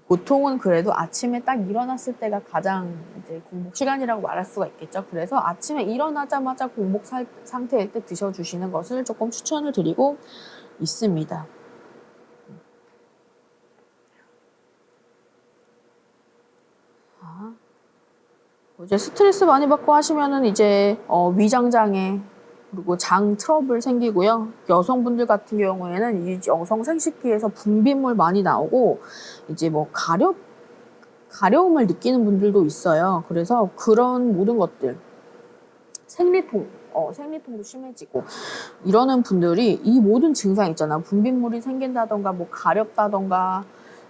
보통은 그래도 아침에 딱 일어났을 때가 가장 이제 공복 시간이라고 말할 수가 있겠죠. 그래서 아침에 일어나자마자 공복 상태일 때 드셔주시는 것을 조금 추천을 드리고 있습니다. 이제 스트레스 많이 받고 하시면은 이제 위장장애 그리고 장 트러블 생기고요. 여성분들 같은 경우에는 이 여성 생식기에서 분비물 많이 나오고 이제 뭐 가려움을 느끼는 분들도 있어요. 그래서 그런 모든 것들, 생리통도 심해지고 이러는 분들이 이 모든 증상 있잖아. 분비물이 생긴다던가 뭐 가렵다던가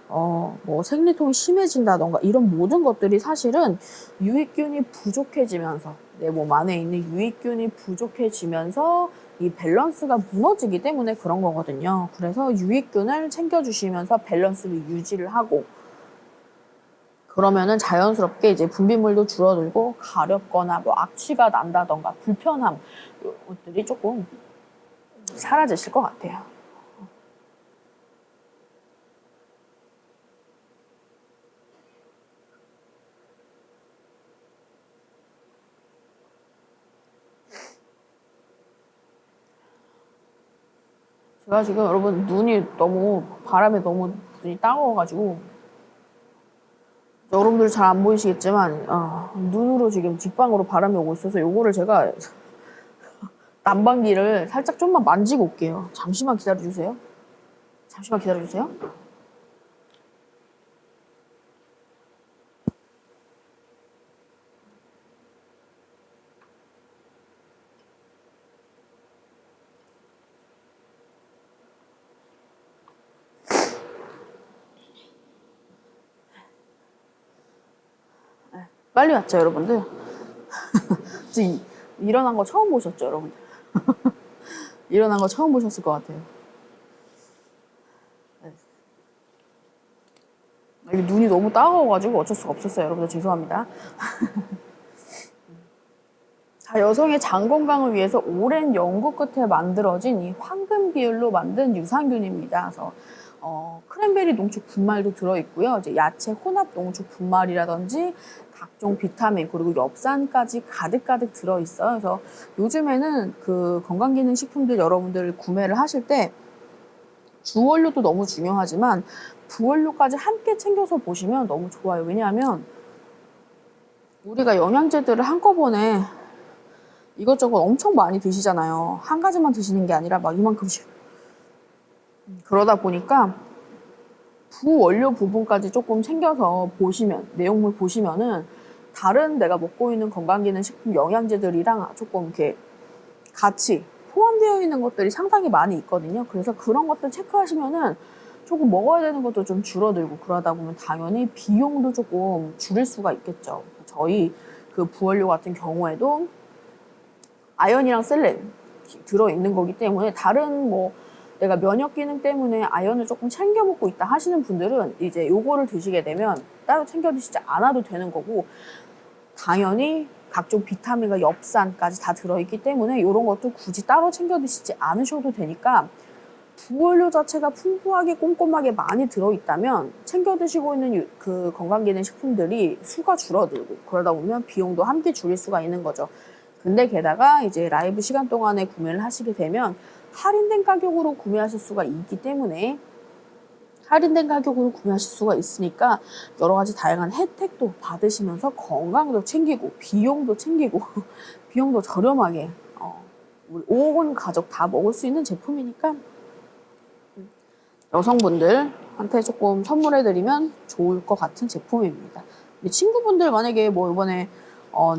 뭐 생리통이 심해진다던가 이런 모든 것들이 사실은 유익균이 부족해지면서 내 몸 안에 있는 유익균이 부족해지면서 이 밸런스가 무너지기 때문에 그런 거거든요. 그래서 유익균을 챙겨주시면서 밴런스를 유지를 하고 그러면은 자연스럽게 이제 분비물도 줄어들고 가렵거나 뭐 악취가 난다던가 불편함 이런 것들이 조금 사라지실 것 같아요. 제가 지금 여러분 바람에 너무 눈이 따가워가지고 여러분들 잘 안 보이시겠지만 눈으로 지금 직방으로 바람이 오고 있어서 요거를 제가 난방기를 살짝 좀만 만지고 올게요. 잠시만 기다려주세요. 빨리 왔죠, 여러분들? 일어난 거 처음 보셨죠, 여러분들? 일어난 거 처음 보셨을 것 같아요. 네. 여기 눈이 너무 따가워가지고 어쩔 수가 없었어요, 여러분들. 죄송합니다. 자, 여성의 장 건강을 위해서 오랜 연구 끝에 만들어진 이 황금 비율로 만든 유산균입니다. 그래서 크랜베리 농축 분말도 들어있고요. 이제 야채 혼합 농축 분말이라든지 각종 비타민 그리고 엽산까지 가득가득 들어있어요. 그래서 요즘에는 그 건강기능식품들 여러분들 구매를 하실 때 주원료도 너무 중요하지만 부원료까지 함께 챙겨서 보시면 너무 좋아요. 왜냐하면 우리가 영양제들을 한꺼번에 이것저것 엄청 많이 드시잖아요. 한 가지만 드시는 게 아니라 막 이만큼씩. 그러다 보니까 부원료 부분까지 조금 챙겨서 내용물 보시면은 다른 내가 먹고 있는 건강기능식품 영양제들이랑 조금 이렇게 같이 포함되어 있는 것들이 상당히 많이 있거든요. 그래서 그런 것들 체크하시면은 조금 먹어야 되는 것도 좀 줄어들고 그러다 보면 당연히 비용도 조금 줄일 수가 있겠죠. 저희 그 부원료 같은 경우에도 아연이랑 셀렌 들어있는 거기 때문에 다른 뭐 내가 면역 기능 때문에 아연을 조금 챙겨 먹고 있다 하시는 분들은 이제 요거를 드시게 되면 따로 챙겨 드시지 않아도 되는 거고, 당연히 각종 비타민과 엽산까지 다 들어있기 때문에 이런 것도 굳이 따로 챙겨 드시지 않으셔도 되니까, 부원료 자체가 풍부하게 꼼꼼하게 많이 들어있다면 챙겨 드시고 있는 그 건강기능식품들이 수가 줄어들고 그러다 보면 비용도 함께 줄일 수가 있는 거죠. 근데 게다가 이제 라이브 시간 동안에 구매를 하시게 되면 할인된 가격으로 구매하실 수가 있기 때문에, 할인된 가격으로 구매하실 수가 있으니까 여러 가지 다양한 혜택도 받으시면서 건강도 챙기고 비용도 챙기고 비용도 저렴하게 우리 온 가족 다 먹을 수 있는 제품이니까 여성분들한테 조금 선물해드리면 좋을 것 같은 제품입니다. 친구분들 만약에 뭐 이번에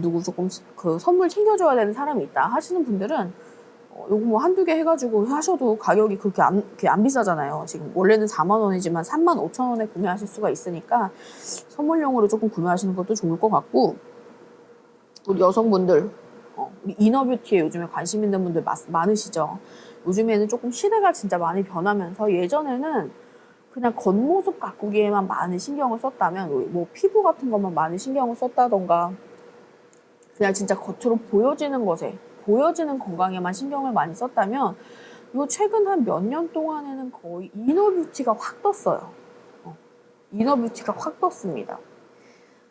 누구 조금 그 선물 챙겨줘야 되는 사람이 있다 하시는 분들은 요거 뭐 한두 개 해가지고 하셔도 가격이 그렇게 안 비싸잖아요. 지금 원래는 4만 원이지만 3만 5천 원에 구매하실 수가 있으니까 선물용으로 조금 구매하시는 것도 좋을 것 같고, 우리 여성분들 우리 이너뷰티에 요즘에 관심 있는 분들 많으시죠. 요즘에는 조금 시대가 진짜 많이 변하면서 예전에는 그냥 겉모습 가꾸기에만 많이 신경을 썼다면, 뭐 피부 같은 것만 많이 신경을 썼다던가 그냥 진짜 겉으로 보여지는 것에, 보여지는 건강에만 신경을 많이 썼다면, 요 최근 한 몇 년 동안에는 거의 이너뷰티가 확 떴어요. 이너뷰티가 확 떴습니다.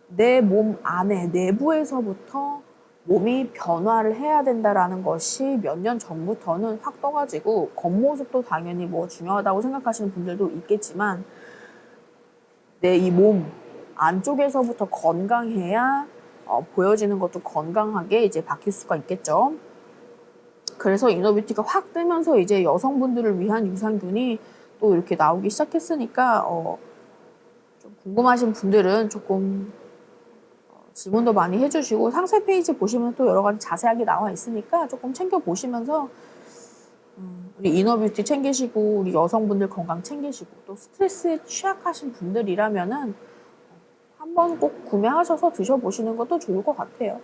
내 몸 안에 내부에서부터 몸이 변화를 해야 된다라는 것이 몇 년 전부터는 확 떠가지고, 겉모습도 당연히 뭐 중요하다고 생각하시는 분들도 있겠지만 내 이 몸 안쪽에서부터 건강해야 보여지는 것도 건강하게 이제 바뀔 수가 있겠죠. 그래서 이너뷰티가 확 뜨면서 이제 여성분들을 위한 유산균이 또 이렇게 나오기 시작했으니까 좀 궁금하신 분들은 조금 질문도 많이 해주시고, 상세 페이지 보시면 또 여러 가지 자세하게 나와 있으니까 조금 챙겨보시면서 우리 이너뷰티 챙기시고 우리 여성분들 건강 챙기시고, 또 스트레스에 취약하신 분들이라면은 한번 꼭 구매하셔서 드셔보시는 것도 좋을 것 같아요.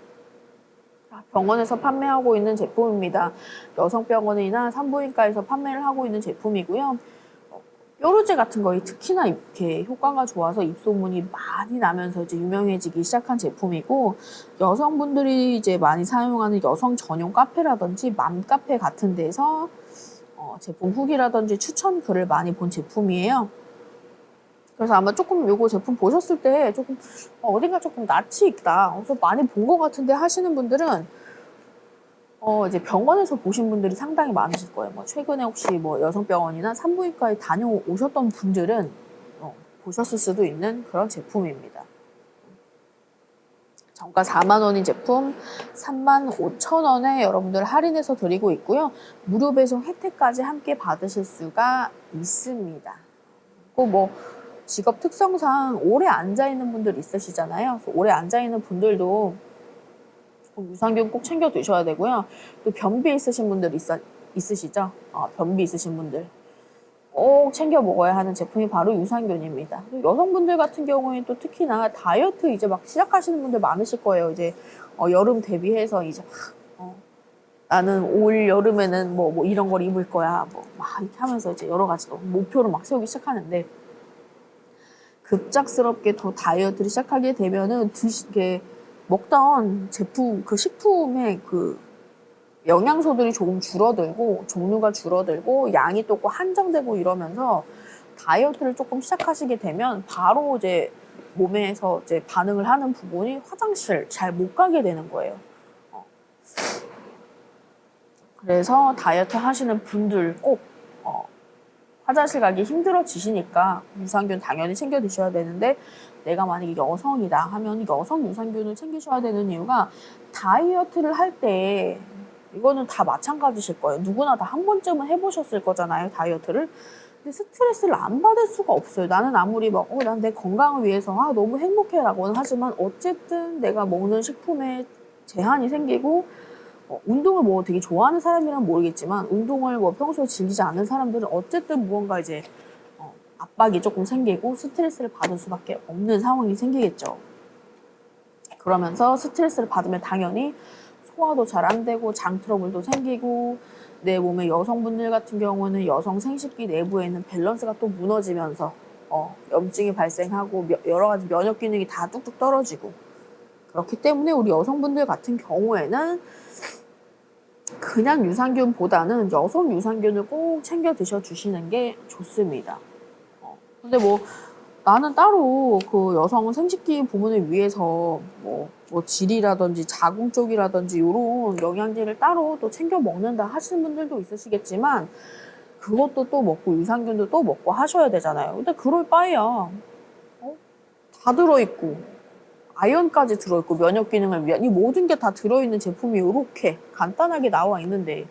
병원에서 판매하고 있는 제품입니다. 여성병원이나 산부인과에서 판매를 하고 있는 제품이고요. 뾰루지 같은 거에 특히나 이렇게 효과가 좋아서 입소문이 많이 나면서 이제 유명해지기 시작한 제품이고, 여성분들이 이제 많이 사용하는 여성 전용 카페라든지 맘카페 같은 데서 제품 후기라든지 추천 글을 많이 본 제품이에요. 그래서 아마 조금 요거 제품 보셨을 때 조금 어딘가 조금 낯이 익다, 그래서 많이 본 것 같은데 하시는 분들은 이제 병원에서 보신 분들이 상당히 많으실 거예요. 뭐 최근에 혹시 뭐 여성병원이나 산부인과에 다녀오셨던 분들은 보셨을 수도 있는 그런 제품입니다. 정가 4만 원인 제품 3만 5천 원에 여러분들 할인해서 드리고 있고요. 무료 배송 혜택까지 함께 받으실 수가 있습니다. 꼭 뭐 직업 특성상 오래 앉아있는 분들 있으시잖아요. 그래서 오래 앉아있는 분들도 유산균 꼭 챙겨 드셔야 되고요. 또 변비 있으신 분들 있으시죠? 변비 있으신 분들 꼭 챙겨 먹어야 하는 제품이 바로 유산균입니다. 여성분들 같은 경우에는 또 특히나 다이어트 이제 막 시작하시는 분들 많으실 거예요. 이제 여름 대비해서 이제 막 나는 올 여름에는 뭐 이런 걸 입을 거야, 뭐 막 이렇게 하면서 이제 여러 가지 또 목표를 막 세우기 시작하는데, 급작스럽게 더 다이어트를 시작하게 되면은 이게 먹던 제품, 그 식품의 그 영양소들이 조금 줄어들고 종류가 줄어들고 양이 또 한정되고 이러면서 다이어트를 조금 시작하시게 되면 바로 이제 몸에서 이제 반응을 하는 부분이 화장실 잘 못 가게 되는 거예요. 그래서 다이어트 하시는 분들 꼭 화장실 가기 힘들어지시니까 유산균 당연히 챙겨 드셔야 되는데, 내가 만약에 여성이다 하면 여성 유산균을 챙기셔야 되는 이유가, 다이어트를 할 때 이거는 다 마찬가지실 거예요. 누구나 다 한 번쯤은 해보셨을 거잖아요, 다이어트를. 근데 스트레스를 안 받을 수가 없어요. 나는 아무리 막 난 내 건강을 위해서 너무 행복해 라고는 하지만 어쨌든 내가 먹는 식품에 제한이 생기고, 운동을 뭐 되게 좋아하는 사람이란 모르겠지만 운동을 뭐 평소에 즐기지 않는 사람들은 어쨌든 무언가 이제 압박이 조금 생기고 스트레스를 받을 수밖에 없는 상황이 생기겠죠. 그러면서 스트레스를 받으면 당연히 소화도 잘 안 되고 장 트러블도 생기고 내 몸의 여성분들 같은 경우는 여성 생식기 내부에 있는 밸런스가 또 무너지면서 염증이 발생하고 여러 가지 면역 기능이 다 뚝뚝 떨어지고 그렇기 때문에 우리 여성분들 같은 경우에는 그냥 유산균보다는 여성 유산균을 꼭 챙겨 드셔주시는 게 좋습니다. 근데 뭐 나는 따로 그 여성 생식기 부분을 위해서 뭐 질이라든지 자궁 쪽이라든지 이런 영양제를 따로 또 챙겨 먹는다 하시는 분들도 있으시겠지만 그것도 또 먹고 유산균도 또 먹고 하셔야 되잖아요. 근데 그럴 바에야 다 들어있고 아연까지 들어있고 면역 기능을 위한 이 모든 게 다 들어있는 제품이 이렇게 간단하게 나와 있는데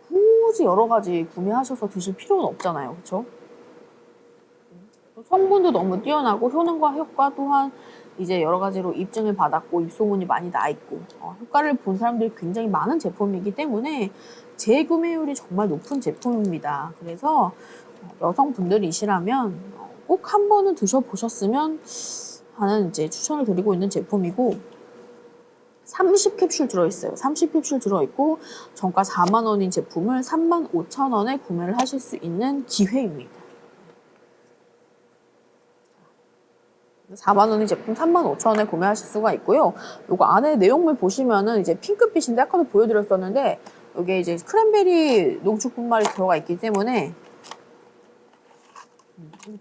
굳이 여러 가지 구매하셔서 드실 필요는 없잖아요. 그렇죠? 성분도 너무 뛰어나고 효능과 효과 또한 이제 여러 가지로 입증을 받았고 입소문이 많이 나 있고 효과를 본 사람들이 굉장히 많은 제품이기 때문에 재구매율이 정말 높은 제품입니다. 그래서 여성분들이시라면 꼭 한 번은 드셔보셨으면 하는 이제 추천을 드리고 있는 제품이고 30캡슐 들어있어요. 30캡슐 들어있고 정가 4만 원인 제품을 3만 5천 원에 구매를 하실 수 있는 기회입니다. 4만 원인 제품 3만 5천 원에 구매하실 수가 있고요. 요거 안에 내용물 보시면은 이제 핑크빛인데 아까도 보여드렸었는데 여기에 이제 크랜베리 농축 분말이 들어가 있기 때문에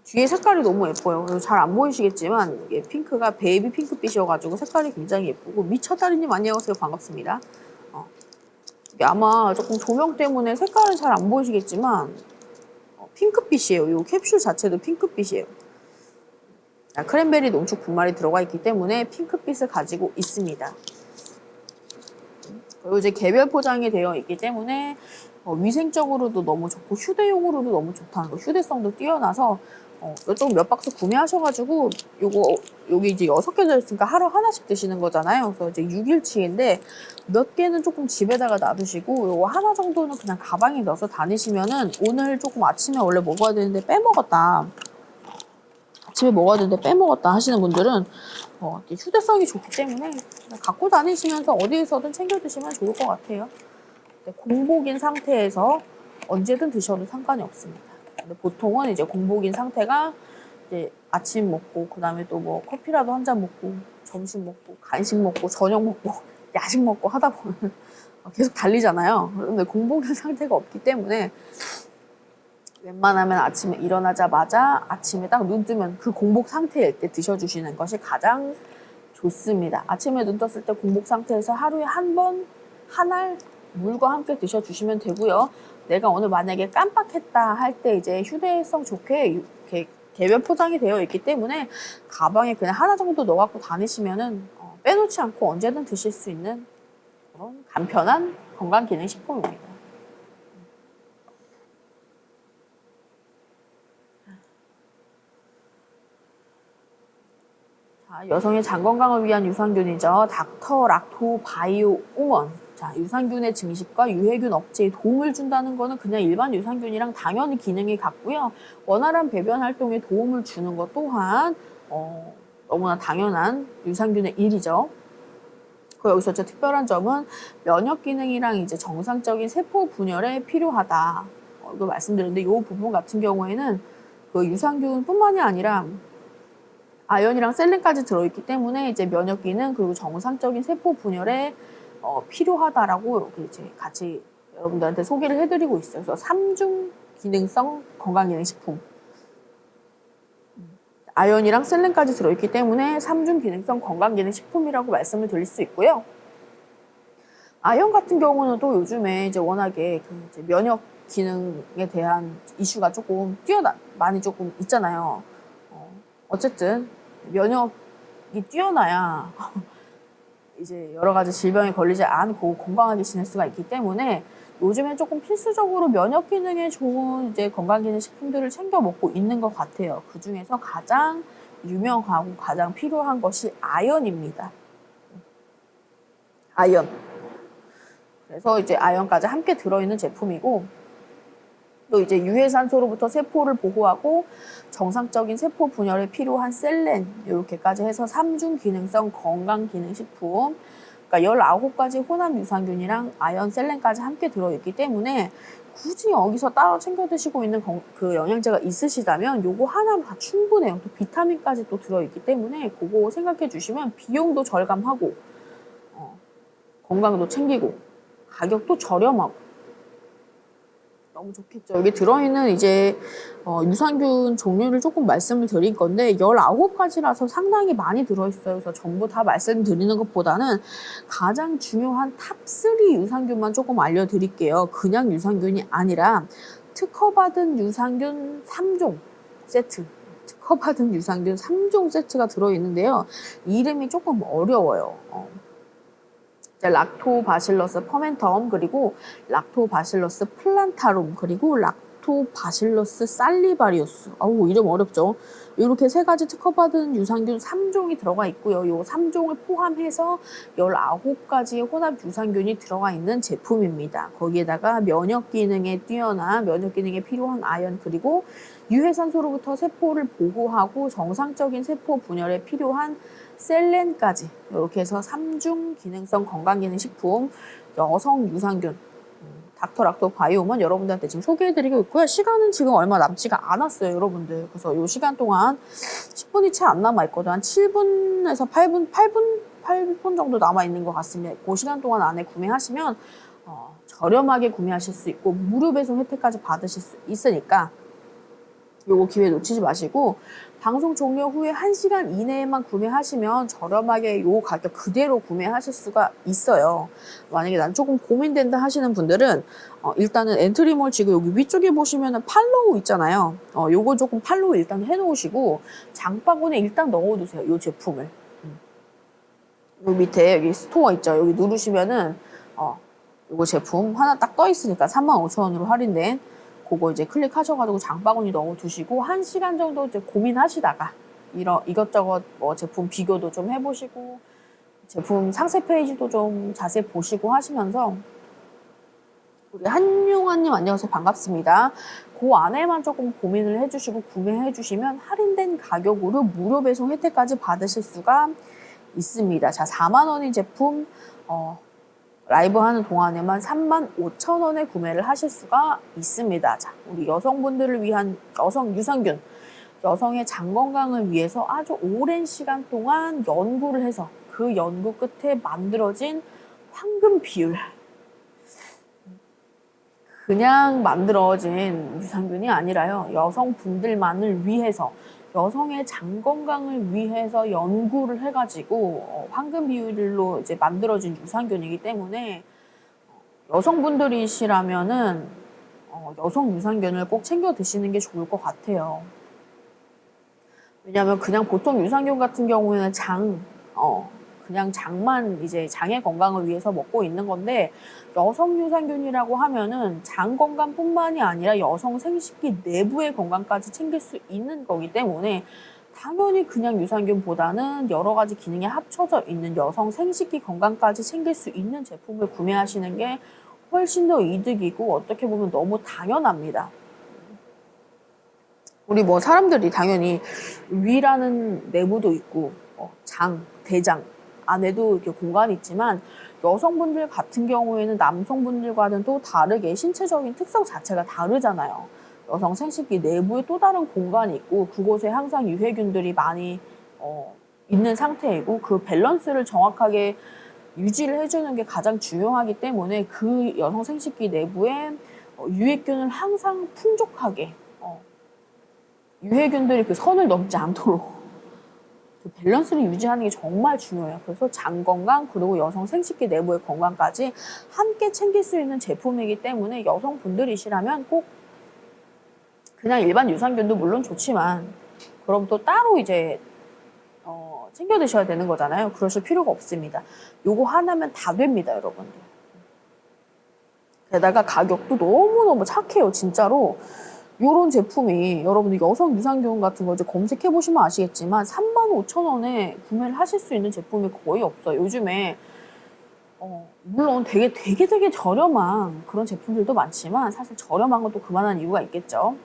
뒤에 색깔이 너무 예뻐요. 잘 안 보이시겠지만 이게 핑크가 베이비 핑크빛이어가지고 색깔이 굉장히 예쁘고 미쳐다리님 안녕하세요. 반갑습니다. 이게 아마 조금 조명 때문에 색깔은 잘 안 보이시겠지만 핑크빛이에요. 이 캡슐 자체도 핑크빛이에요. 크랜베리 농축 분말이 들어가 있기 때문에 핑크빛을 가지고 있습니다. 그리고 이제 개별 포장이 되어 있기 때문에 위생적으로도 너무 좋고 휴대용으로도 너무 좋다는 거, 휴대성도 뛰어나서 좀 몇 박스 구매하셔가지고 여기 이제 6개 들었으니까 하루 하나씩 드시는 거잖아요. 그래서 이제 6일치인데 몇 개는 조금 집에다가 놔두시고 요거 하나 정도는 그냥 가방에 넣어서 다니시면은 오늘 조금 아침에 원래 먹어야 되는데 빼먹었다. 아침에 먹어야 되는데 빼먹었다 하시는 분들은 휴대성이 좋기 때문에 갖고 다니시면서 어디에서든 챙겨 드시면 좋을 것 같아요. 공복인 상태에서 언제든 드셔도 상관이 없습니다. 근데 보통은 이제 공복인 상태가 이제 아침 먹고 그다음에 또 뭐 커피라도 한 잔 먹고 점심 먹고 간식 먹고 저녁 먹고 야식 먹고 하다 보면 계속 달리잖아요. 근데 공복인 상태가 없기 때문에 웬만하면 아침에 일어나자마자 아침에 딱 눈 뜨면 그 공복 상태일 때 드셔주시는 것이 가장 좋습니다. 아침에 눈 떴을 때 공복 상태에서 하루에 한 번, 한 알 물과 함께 드셔주시면 되고요. 내가 오늘 만약에 깜빡했다 할 때 이제 휴대성 좋게 이렇게 개별 포장이 되어 있기 때문에 가방에 그냥 하나 정도 넣어갖고 다니시면은 빼놓지 않고 언제든 드실 수 있는 그런 간편한 건강기능식품입니다. 자, 여성의 장 건강을 위한 유산균이죠. 닥터 락토 바이오 우먼. 자, 유산균의 증식과 유해균 억제에 도움을 준다는 거는 그냥 일반 유산균이랑 당연히 기능이 같고요. 원활한 배변 활동에 도움을 주는 것 또한 너무나 당연한 유산균의 일이죠. 그 여기서 진짜 특별한 점은 면역 기능이랑 이제 정상적인 세포 분열에 필요하다. 이거 말씀드렸는데 이 부분 같은 경우에는 그 유산균뿐만이 아니라 아연이랑 셀렌까지 들어있기 때문에 이제 면역 기능 그리고 정상적인 세포 분열에 필요하다라고 이렇게 이제 같이 여러분들한테 소개를 해드리고 있어요. 그래서 3중 기능성 건강기능식품. 아연이랑 셀렌까지 들어있기 때문에 3중 기능성 건강기능식품이라고 말씀을 드릴 수 있고요. 아연 같은 경우는 또 요즘에 이제 워낙에 그 이제 면역 기능에 대한 이슈가 조금 많이 조금 있잖아요. 어쨌든 면역이 뛰어나야 이제 여러 가지 질병에 걸리지 않고 건강하게 지낼 수가 있기 때문에 요즘에 조금 필수적으로 면역 기능에 좋은 이제 건강기능 식품들을 챙겨 먹고 있는 것 같아요. 그 중에서 가장 유명하고 가장 필요한 것이 아연입니다. 아연. 그래서 이제 아연까지 함께 들어있는 제품이고 또 이제 유해산소로부터 세포를 보호하고 정상적인 세포 분열에 필요한 셀렌 이렇게까지 해서 3중 기능성 건강기능식품, 그러니까 19가지 혼합 유산균이랑 아연, 셀렌까지 함께 들어있기 때문에 굳이 여기서 따로 챙겨 드시고 있는 그 영양제가 있으시다면 요거 하나로 다 충분해요. 또 비타민까지 또 들어있기 때문에 그거 생각해 주시면 비용도 절감하고 건강도 챙기고 가격도 저렴하고 너무 좋겠죠. 여기 들어있는 이제 유산균 종류를 조금 말씀을 드릴 건데 19가지라서 상당히 많이 들어있어요. 그래서 전부 다 말씀드리는 것보다는 가장 중요한 탑3 유산균만 조금 알려드릴게요. 그냥 유산균이 아니라 특허받은 유산균 3종 세트, 특허받은 유산균 3종 세트가 들어있는데요. 이름이 조금 어려워요. 락토바실러스 퍼멘텀, 그리고 락토바실러스 플란타룸, 그리고 락토바실러스 살리바리우스. 아우, 이름 어렵죠? 이렇게 3가지 특허받은 유산균 3종이 들어가 있고요. 이 3종을 포함해서 19가지의 혼합 유산균이 들어가 있는 제품입니다. 거기에다가 면역 기능에 뛰어난, 면역 기능에 필요한 아연, 그리고 유해산소로부터 세포를 보호하고 정상적인 세포 분열에 필요한 셀렌까지 이렇게 해서 3중 기능성 건강기능식품 여성 유산균 닥터락토 바이오만 여러분들한테 지금 소개해드리고 있고요. 시간은 지금 얼마 남지가 않았어요, 여러분들. 그래서 이 시간 동안 10분이 채 안 남아있거든. 한 7분에서 8분 정도 남아있는 것 같습니다. 그 시간 동안 안에 구매하시면 저렴하게 구매하실 수 있고 무료 배송 혜택까지 받으실 수 있으니까 요거 기회 놓치지 마시고 방송 종료 후에 1시간 이내에만 구매하시면 저렴하게 요 가격 그대로 구매하실 수가 있어요. 만약에 난 조금 고민된다 하시는 분들은 일단은 엔트리몰 지금 여기 위쪽에 보시면은 팔로우 있잖아요. 요거 조금 팔로우 일단 해놓으시고 장바구니에 일단 넣어두세요. 요 제품을. 요 밑에 여기 스토어 있죠. 여기 누르시면은 요거 제품 하나 딱 떠 있으니까 35,000원으로 할인된 그거 이제 클릭하셔가지고 장바구니 넣어두시고 1시간 정도 이제 고민하시다가 이것저것 뭐 제품 비교도 좀 해보시고 제품 상세 페이지도 좀 자세히 보시고 하시면서 우리 한용아님 안녕하세요. 반갑습니다. 그 안에만 조금 고민을 해주시고 구매해주시면 할인된 가격으로 무료 배송 혜택까지 받으실 수가 있습니다. 자, 4만원인 제품 라이브 하는 동안에만 35,000원에 구매를 하실 수가 있습니다. 자, 우리 여성분들을 위한 여성 유산균, 여성의 장 건강을 위해서 아주 오랜 시간 동안 연구를 해서 그 연구 끝에 만들어진 황금 비율. 그냥 만들어진 유산균이 아니라요. 여성분들만을 위해서, 여성의 장 건강을 위해서 연구를 해가지고 황금 비율로 이제 만들어진 유산균이기 때문에 여성분들이시라면은 여성 유산균을 꼭 챙겨 드시는 게 좋을 것 같아요. 왜냐하면 그냥 보통 유산균 같은 경우에는 그냥 장만 이제 장의 건강을 위해서 먹고 있는 건데 여성 유산균이라고 하면은 장 건강뿐만이 아니라 여성 생식기 내부의 건강까지 챙길 수 있는 거기 때문에 당연히 그냥 유산균보다는 여러 가지 기능이 합쳐져 있는 여성 생식기 건강까지 챙길 수 있는 제품을 구매하시는 게 훨씬 더 이득이고 어떻게 보면 너무 당연합니다. 우리 뭐 사람들이 당연히 위라는 내부도 있고 장, 대장 안에도 이렇게 공간이 있지만 여성분들 같은 경우에는 남성분들과는 또 다르게 신체적인 특성 자체가 다르잖아요. 여성 생식기 내부에 또 다른 공간이 있고 그곳에 항상 유해균들이 많이 있는 상태이고 그 밸런스를 정확하게 유지를 해주는 게 가장 중요하기 때문에 그 여성 생식기 내부에 유해균을 항상 풍족하게 유해균들이 그 선을 넘지 않도록 그 밸런스를 유지하는 게 정말 중요해요. 그래서 장 건강 그리고 여성 생식기 내부의 건강까지 함께 챙길 수 있는 제품이기 때문에 여성분들이시라면 꼭 그냥 일반 유산균도 물론 좋지만 그럼 또 따로 이제 챙겨 드셔야 되는 거잖아요. 그러실 필요가 없습니다. 요거 하나면 다 됩니다, 여러분들. 게다가 가격도 너무너무 착해요, 진짜로. 요런 제품이 여러분들 여성 유산균 같은 거 이제 검색해 보시면 아시겠지만 35,000원에 구매를 하실 수 있는 제품이 거의 없어요. 요즘에 물론 되게 저렴한 그런 제품들도 많지만 사실 저렴한 것도 그만한 이유가 있겠죠.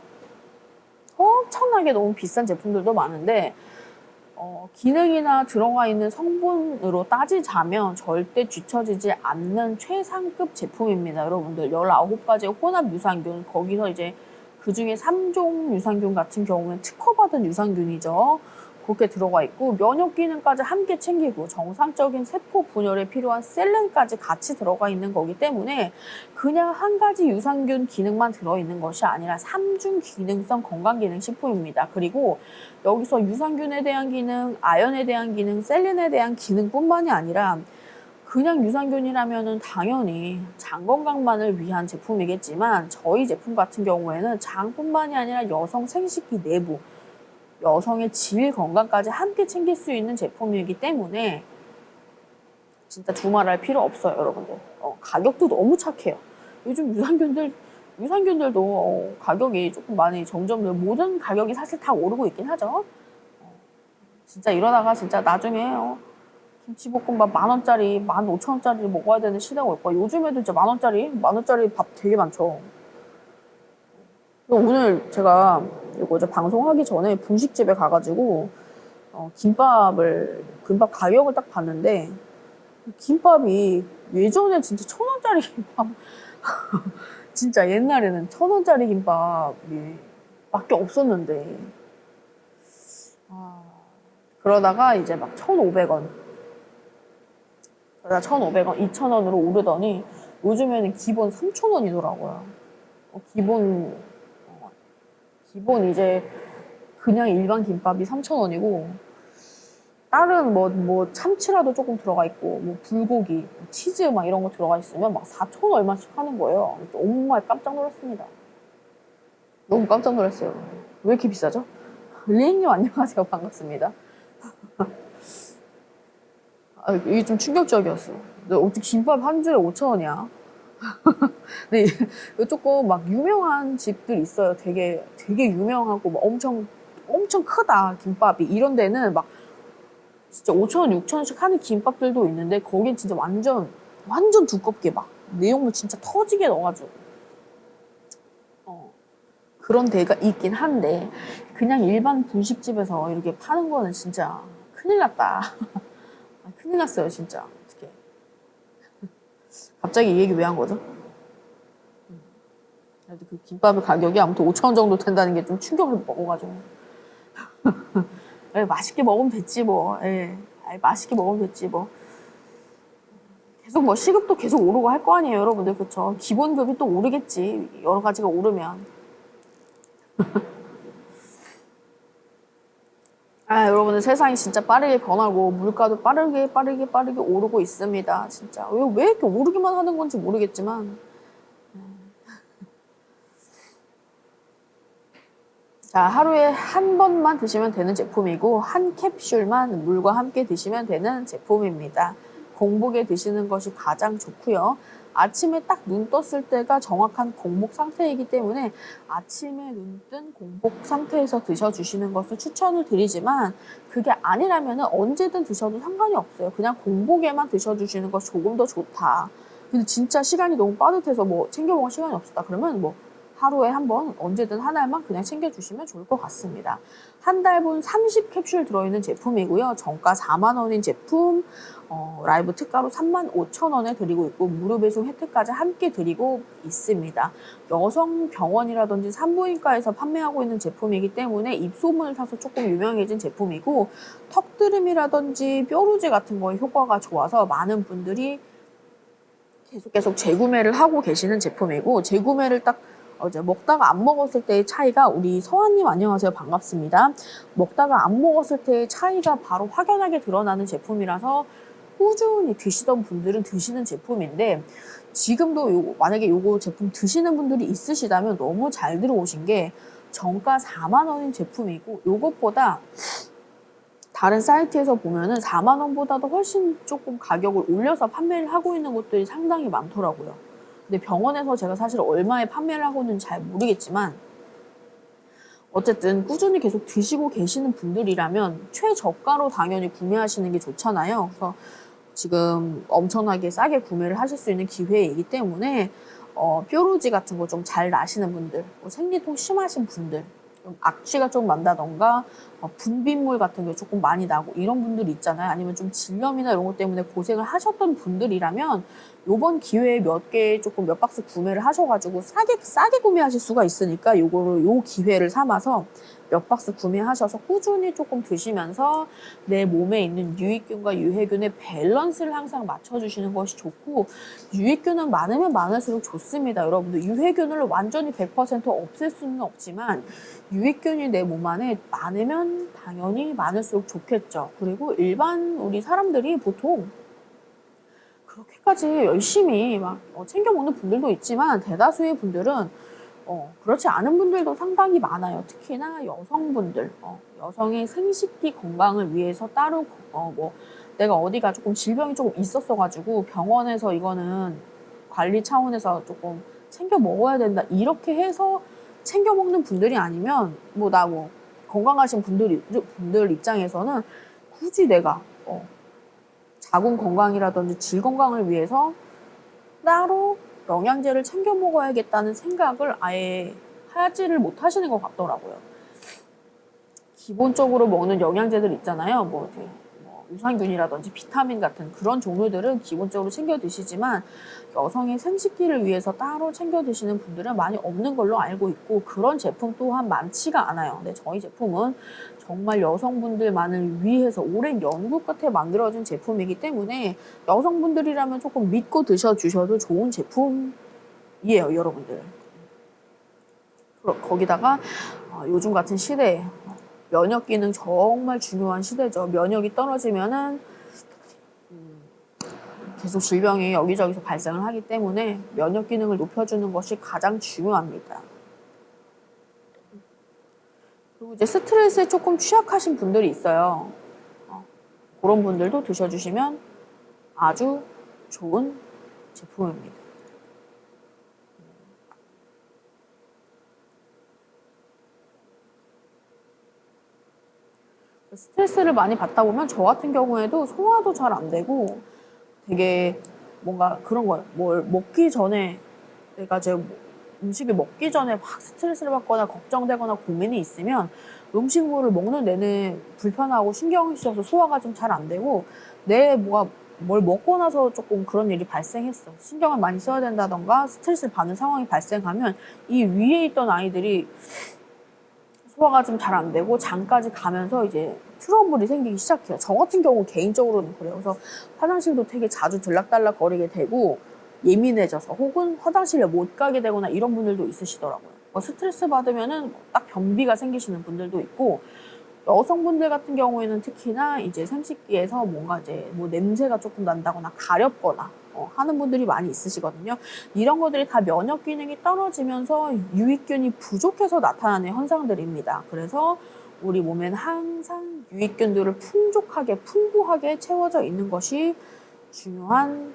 엄청나게 너무 비싼 제품들도 많은데 기능이나 들어가 있는 성분으로 따지자면 절대 뒤처지지 않는 최상급 제품입니다. 여러분들 19가지의 혼합 유산균, 거기서 이제 그중에 3종 유산균 같은 경우는 특허받은 유산균이죠. 그렇게 들어가 있고 면역 기능까지 함께 챙기고 정상적인 세포 분열에 필요한 셀렌까지 같이 들어가 있는 거기 때문에 그냥 한 가지 유산균 기능만 들어있는 것이 아니라 3중 기능성 건강기능식품입니다. 그리고 여기서 유산균에 대한 기능, 아연에 대한 기능, 셀렌에 대한 기능뿐만이 아니라 그냥 유산균이라면은 당연히 장 건강만을 위한 제품이겠지만 저희 제품 같은 경우에는 장뿐만이 아니라 여성 생식기 내부, 여성의 질 건강까지 함께 챙길 수 있는 제품이기 때문에 진짜 두말할 필요 없어요, 여러분들. 가격도 너무 착해요. 요즘 유산균들도 가격이 조금 많이 점점 모든 가격이 사실 다 오르고 있긴 하죠. 진짜 이러다가 진짜 나중에 김치볶음밥 10,000원짜리, 15,000원짜리를 먹어야 되는 시대가 올 거야. 요즘에도 진짜 10,000원짜리 밥 되게 많죠. 오늘 제가 이거 방송하기 전에 분식집에 가가지고 김밥 가격을 딱 봤는데 김밥이 예전에 진짜 1,000원짜리 김밥 진짜 옛날에는 1,000원짜리 김밥이 밖에 없었는데 그러다가 이제 막 1,500원 그러다 1,500원, 2,000원으로 오르더니 요즘에는 기본 3,000원이더라고요. 기본 이제 그냥 일반 김밥이 3,000원이고 다른 뭐 참치라도 조금 들어가 있고 뭐 불고기, 치즈 막 이런 거 들어가 있으면 막 4,000원 얼마씩 하는 거예요. 정말 깜짝 놀랐습니다. 너무 깜짝 놀랐어요. 왜 이렇게 비싸죠? 리행님 안녕하세요. 반갑습니다. 이게 좀 충격적이었어. 어떻게 김밥 한 줄에 5,000원이야? 근데 조금 막 유명한 집들 있어요. 되게 유명하고 막 엄청 크다 김밥이 이런 데는 막 진짜 5,000원, 6,000원씩 하는 김밥들도 있는데 거긴 진짜 완전 두껍게 막 내용물 진짜 터지게 넣어가지고 그런 데가 있긴 한데 그냥 일반 분식집에서 이렇게 파는 거는 진짜 큰일 났다. 큰일 났어요 진짜. 어떡해. 갑자기 이 얘기 왜 한 거죠? 그 김밥의 가격이 아무튼 5,000원 정도 된다는 게 좀 충격을 먹어가지고 맛있게 먹으면 됐지 뭐. 맛있게 먹으면 됐지 뭐. 계속 뭐 시급도 계속 오르고 할 거 아니에요 여러분들. 그쵸? 기본급이 또 오르겠지 여러 가지가 오르면. 여러분들 세상이 진짜 빠르게 변하고 물가도 빠르게 오르고 있습니다. 진짜 왜 이렇게 오르기만 하는 건지 모르겠지만 자, 하루에 한 번만 드시면 되는 제품이고 한 캡슐만 물과 함께 드시면 되는 제품입니다. 공복에 드시는 것이 가장 좋고요. 아침에 딱 눈 떴을 때가 정확한 공복 상태이기 때문에 아침에 눈 뜬 공복 상태에서 드셔주시는 것을 추천을 드리지만 그게 아니라면 언제든 드셔도 상관이 없어요. 그냥 공복에만 드셔주시는 것이 조금 더 좋다. 근데 진짜 시간이 너무 빠듯해서 뭐 챙겨 먹을 시간이 없었다. 그러면 뭐 하루에 한 번 언제든 한 알만 그냥 챙겨주시면 좋을 것 같습니다. 한 달분 30캡슐 들어있는 제품이고요. 정가 4만원인 제품 라이브 특가로 35,000원에 드리고 있고 무료 배송 혜택까지 함께 드리고 있습니다. 여성 병원이라든지 산부인과에서 판매하고 있는 제품이기 때문에 입소문을 타서 조금 유명해진 제품이고 턱드름이라든지 뾰루지 같은 거에 효과가 좋아서 많은 분들이 계속 재구매를 하고 계시는 제품이고 재구매를 딱 먹다가 안 먹었을 때의 차이가 우리 서아님 안녕하세요. 반갑습니다. 먹다가 안 먹었을 때의 차이가 바로 확연하게 드러나는 제품이라서 꾸준히 드시던 분들은 드시는 제품인데 지금도 만약에 요거 제품 드시는 분들이 있으시다면 너무 잘 들어오신 게 정가 4만원인 제품이고 요것보다 다른 사이트에서 보면은 4만원보다도 훨씬 조금 가격을 올려서 판매를 하고 있는 곳들이 상당히 많더라고요. 근데 병원에서 제가 사실 얼마에 판매를 하고 있는지 잘 모르겠지만 어쨌든 꾸준히 계속 드시고 계시는 분들이라면 최저가로 당연히 구매하시는 게 좋잖아요. 그래서 지금 엄청나게 싸게 구매를 하실 수 있는 기회이기 때문에 뾰루지 같은 거 좀 잘 나시는 분들, 생리통 심하신 분들, 좀 악취가 좀 난다던가 분비물 같은 게 조금 많이 나고 이런 분들 있잖아요. 아니면 좀 질염이나 이런 것 때문에 고생을 하셨던 분들이라면 요번 기회에 몇 박스 구매를 하셔가지고 싸게 구매하실 수가 있으니까 요 기회를 삼아서 몇 박스 구매하셔서 꾸준히 조금 드시면서 내 몸에 있는 유익균과 유해균의 밸런스를 항상 맞춰주시는 것이 좋고, 유익균은 많으면 많을수록 좋습니다. 여러분들 유해균을 완전히 100% 없앨 수는 없지만 유익균이 내 몸 안에 많으면 당연히 많을수록 좋겠죠. 그리고 일반 우리 사람들이 보통 그렇게까지 열심히 막 챙겨 먹는 분들도 있지만 대다수의 분들은 그렇지 않은 분들도 상당히 많아요. 특히나 여성분들, 여성의 생식기 건강을 위해서 따로 내가 어디가 조금 질병이 조금 있었어가지고 병원에서 이거는 관리 차원에서 조금 챙겨 먹어야 된다 이렇게 해서 챙겨 먹는 분들이 아니면 건강하신 분들 입장에서는 굳이 내가 자궁 건강이라든지 질 건강을 위해서 따로 영양제를 챙겨 먹어야겠다는 생각을 아예 하지를 못하시는 것 같더라고요. 기본적으로 먹는 영양제들 있잖아요. 유산균이라든지 비타민 같은 그런 종류들은 기본적으로 챙겨 드시지만 여성의 생식기를 위해서 따로 챙겨 드시는 분들은 많이 없는 걸로 알고 있고, 그런 제품 또한 많지가 않아요. 근데 저희 제품은 정말 여성분들만을 위해서 오랜 연구 끝에 만들어진 제품이기 때문에 여성분들이라면 조금 믿고 드셔주셔도 좋은 제품이에요, 여러분들. 거기다가 요즘 같은 시대에 면역 기능 정말 중요한 시대죠. 면역이 떨어지면은 계속 질병이 여기저기서 발생을 하기 때문에 면역 기능을 높여주는 것이 가장 중요합니다. 그리고 이제 스트레스에 조금 취약하신 분들이 있어요. 그런 분들도 드셔주시면 아주 좋은 제품입니다. 스트레스를 많이 받다 보면 저 같은 경우에도 소화도 잘 안 되고 되게 뭔가 그런 거예요. 뭘 먹기 전에 내가 음식을 먹기 전에 막 스트레스를 받거나 걱정되거나 고민이 있으면 음식물을 먹는 내내 불편하고 신경이 쓰여서 소화가 좀 잘 안 되고 뭘 먹고 나서 조금 그런 일이 발생했어. 신경을 많이 써야 된다던가 스트레스를 받는 상황이 발생하면 이 위에 있던 아이들이 소화가 좀 잘 안 되고 장까지 가면서 이제 트러블이 생기기 시작해요. 저 같은 경우 개인적으로는 그래요. 그래서 화장실도 되게 자주 들락달락 거리게 되고 예민해져서 혹은 화장실에 못 가게 되거나 이런 분들도 있으시더라고요. 스트레스 받으면은 딱 변비가 생기시는 분들도 있고, 여성분들 같은 경우에는 특히나 이제 생식기에서 뭔가 냄새가 조금 난다거나 가렵거나 하는 분들이 많이 있으시거든요. 이런 것들이 다 면역 기능이 떨어지면서 유익균이 부족해서 나타나는 현상들입니다. 그래서 우리 몸엔 항상 유익균들을 풍부하게 채워져 있는 것이 중요한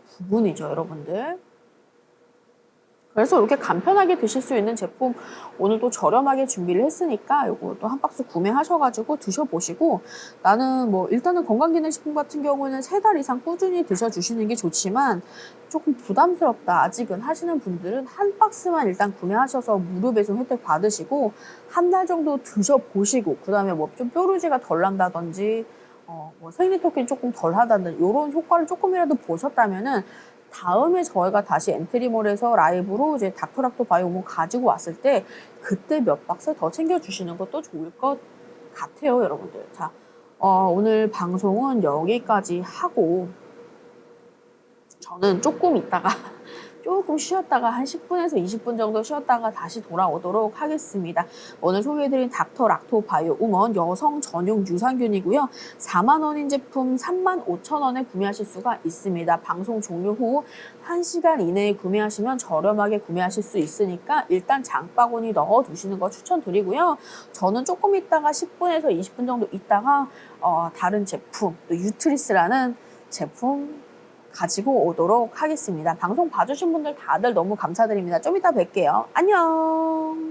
부분이죠, 여러분들. 그래서 이렇게 간편하게 드실 수 있는 제품 오늘 또 저렴하게 준비를 했으니까 이것도 한 박스 구매하셔가지고 드셔보시고, 나는 일단은 건강기능식품 같은 경우는 3달 이상 꾸준히 드셔주시는 게 좋지만 조금 부담스럽다 아직은 하시는 분들은 한 박스만 일단 구매하셔서 무료 배송 혜택 받으시고 한 달 정도 드셔보시고, 그 다음에 좀 뾰루지가 덜 난다든지 생리통이 조금 덜 하다든지 이런 효과를 조금이라도 보셨다면은 다음에 저희가 다시 엔트리몰에서 라이브로 이제 닥터락토 바이오몬 가지고 왔을 때 그때 몇 박스 더 챙겨주시는 것도 좋을 것 같아요, 여러분들. 자, 오늘 방송은 여기까지 하고 저는 조금 쉬었다가 한 10분에서 20분 정도 쉬었다가 다시 돌아오도록 하겠습니다. 오늘 소개해드린 닥터락토 바이오우먼 여성 전용 유산균이고요. 4만 원인 제품 3만 5천 원에 구매하실 수가 있습니다. 방송 종료 후 1시간 이내에 구매하시면 저렴하게 구매하실 수 있으니까 일단 장바구니 넣어두시는 거 추천드리고요. 저는 조금 있다가 10분에서 20분 정도 있다가 다른 제품, 또 유트리스라는 제품 가지고 오도록 하겠습니다. 방송 봐주신 분들 다들 너무 감사드립니다. 좀 이따 뵐게요. 안녕.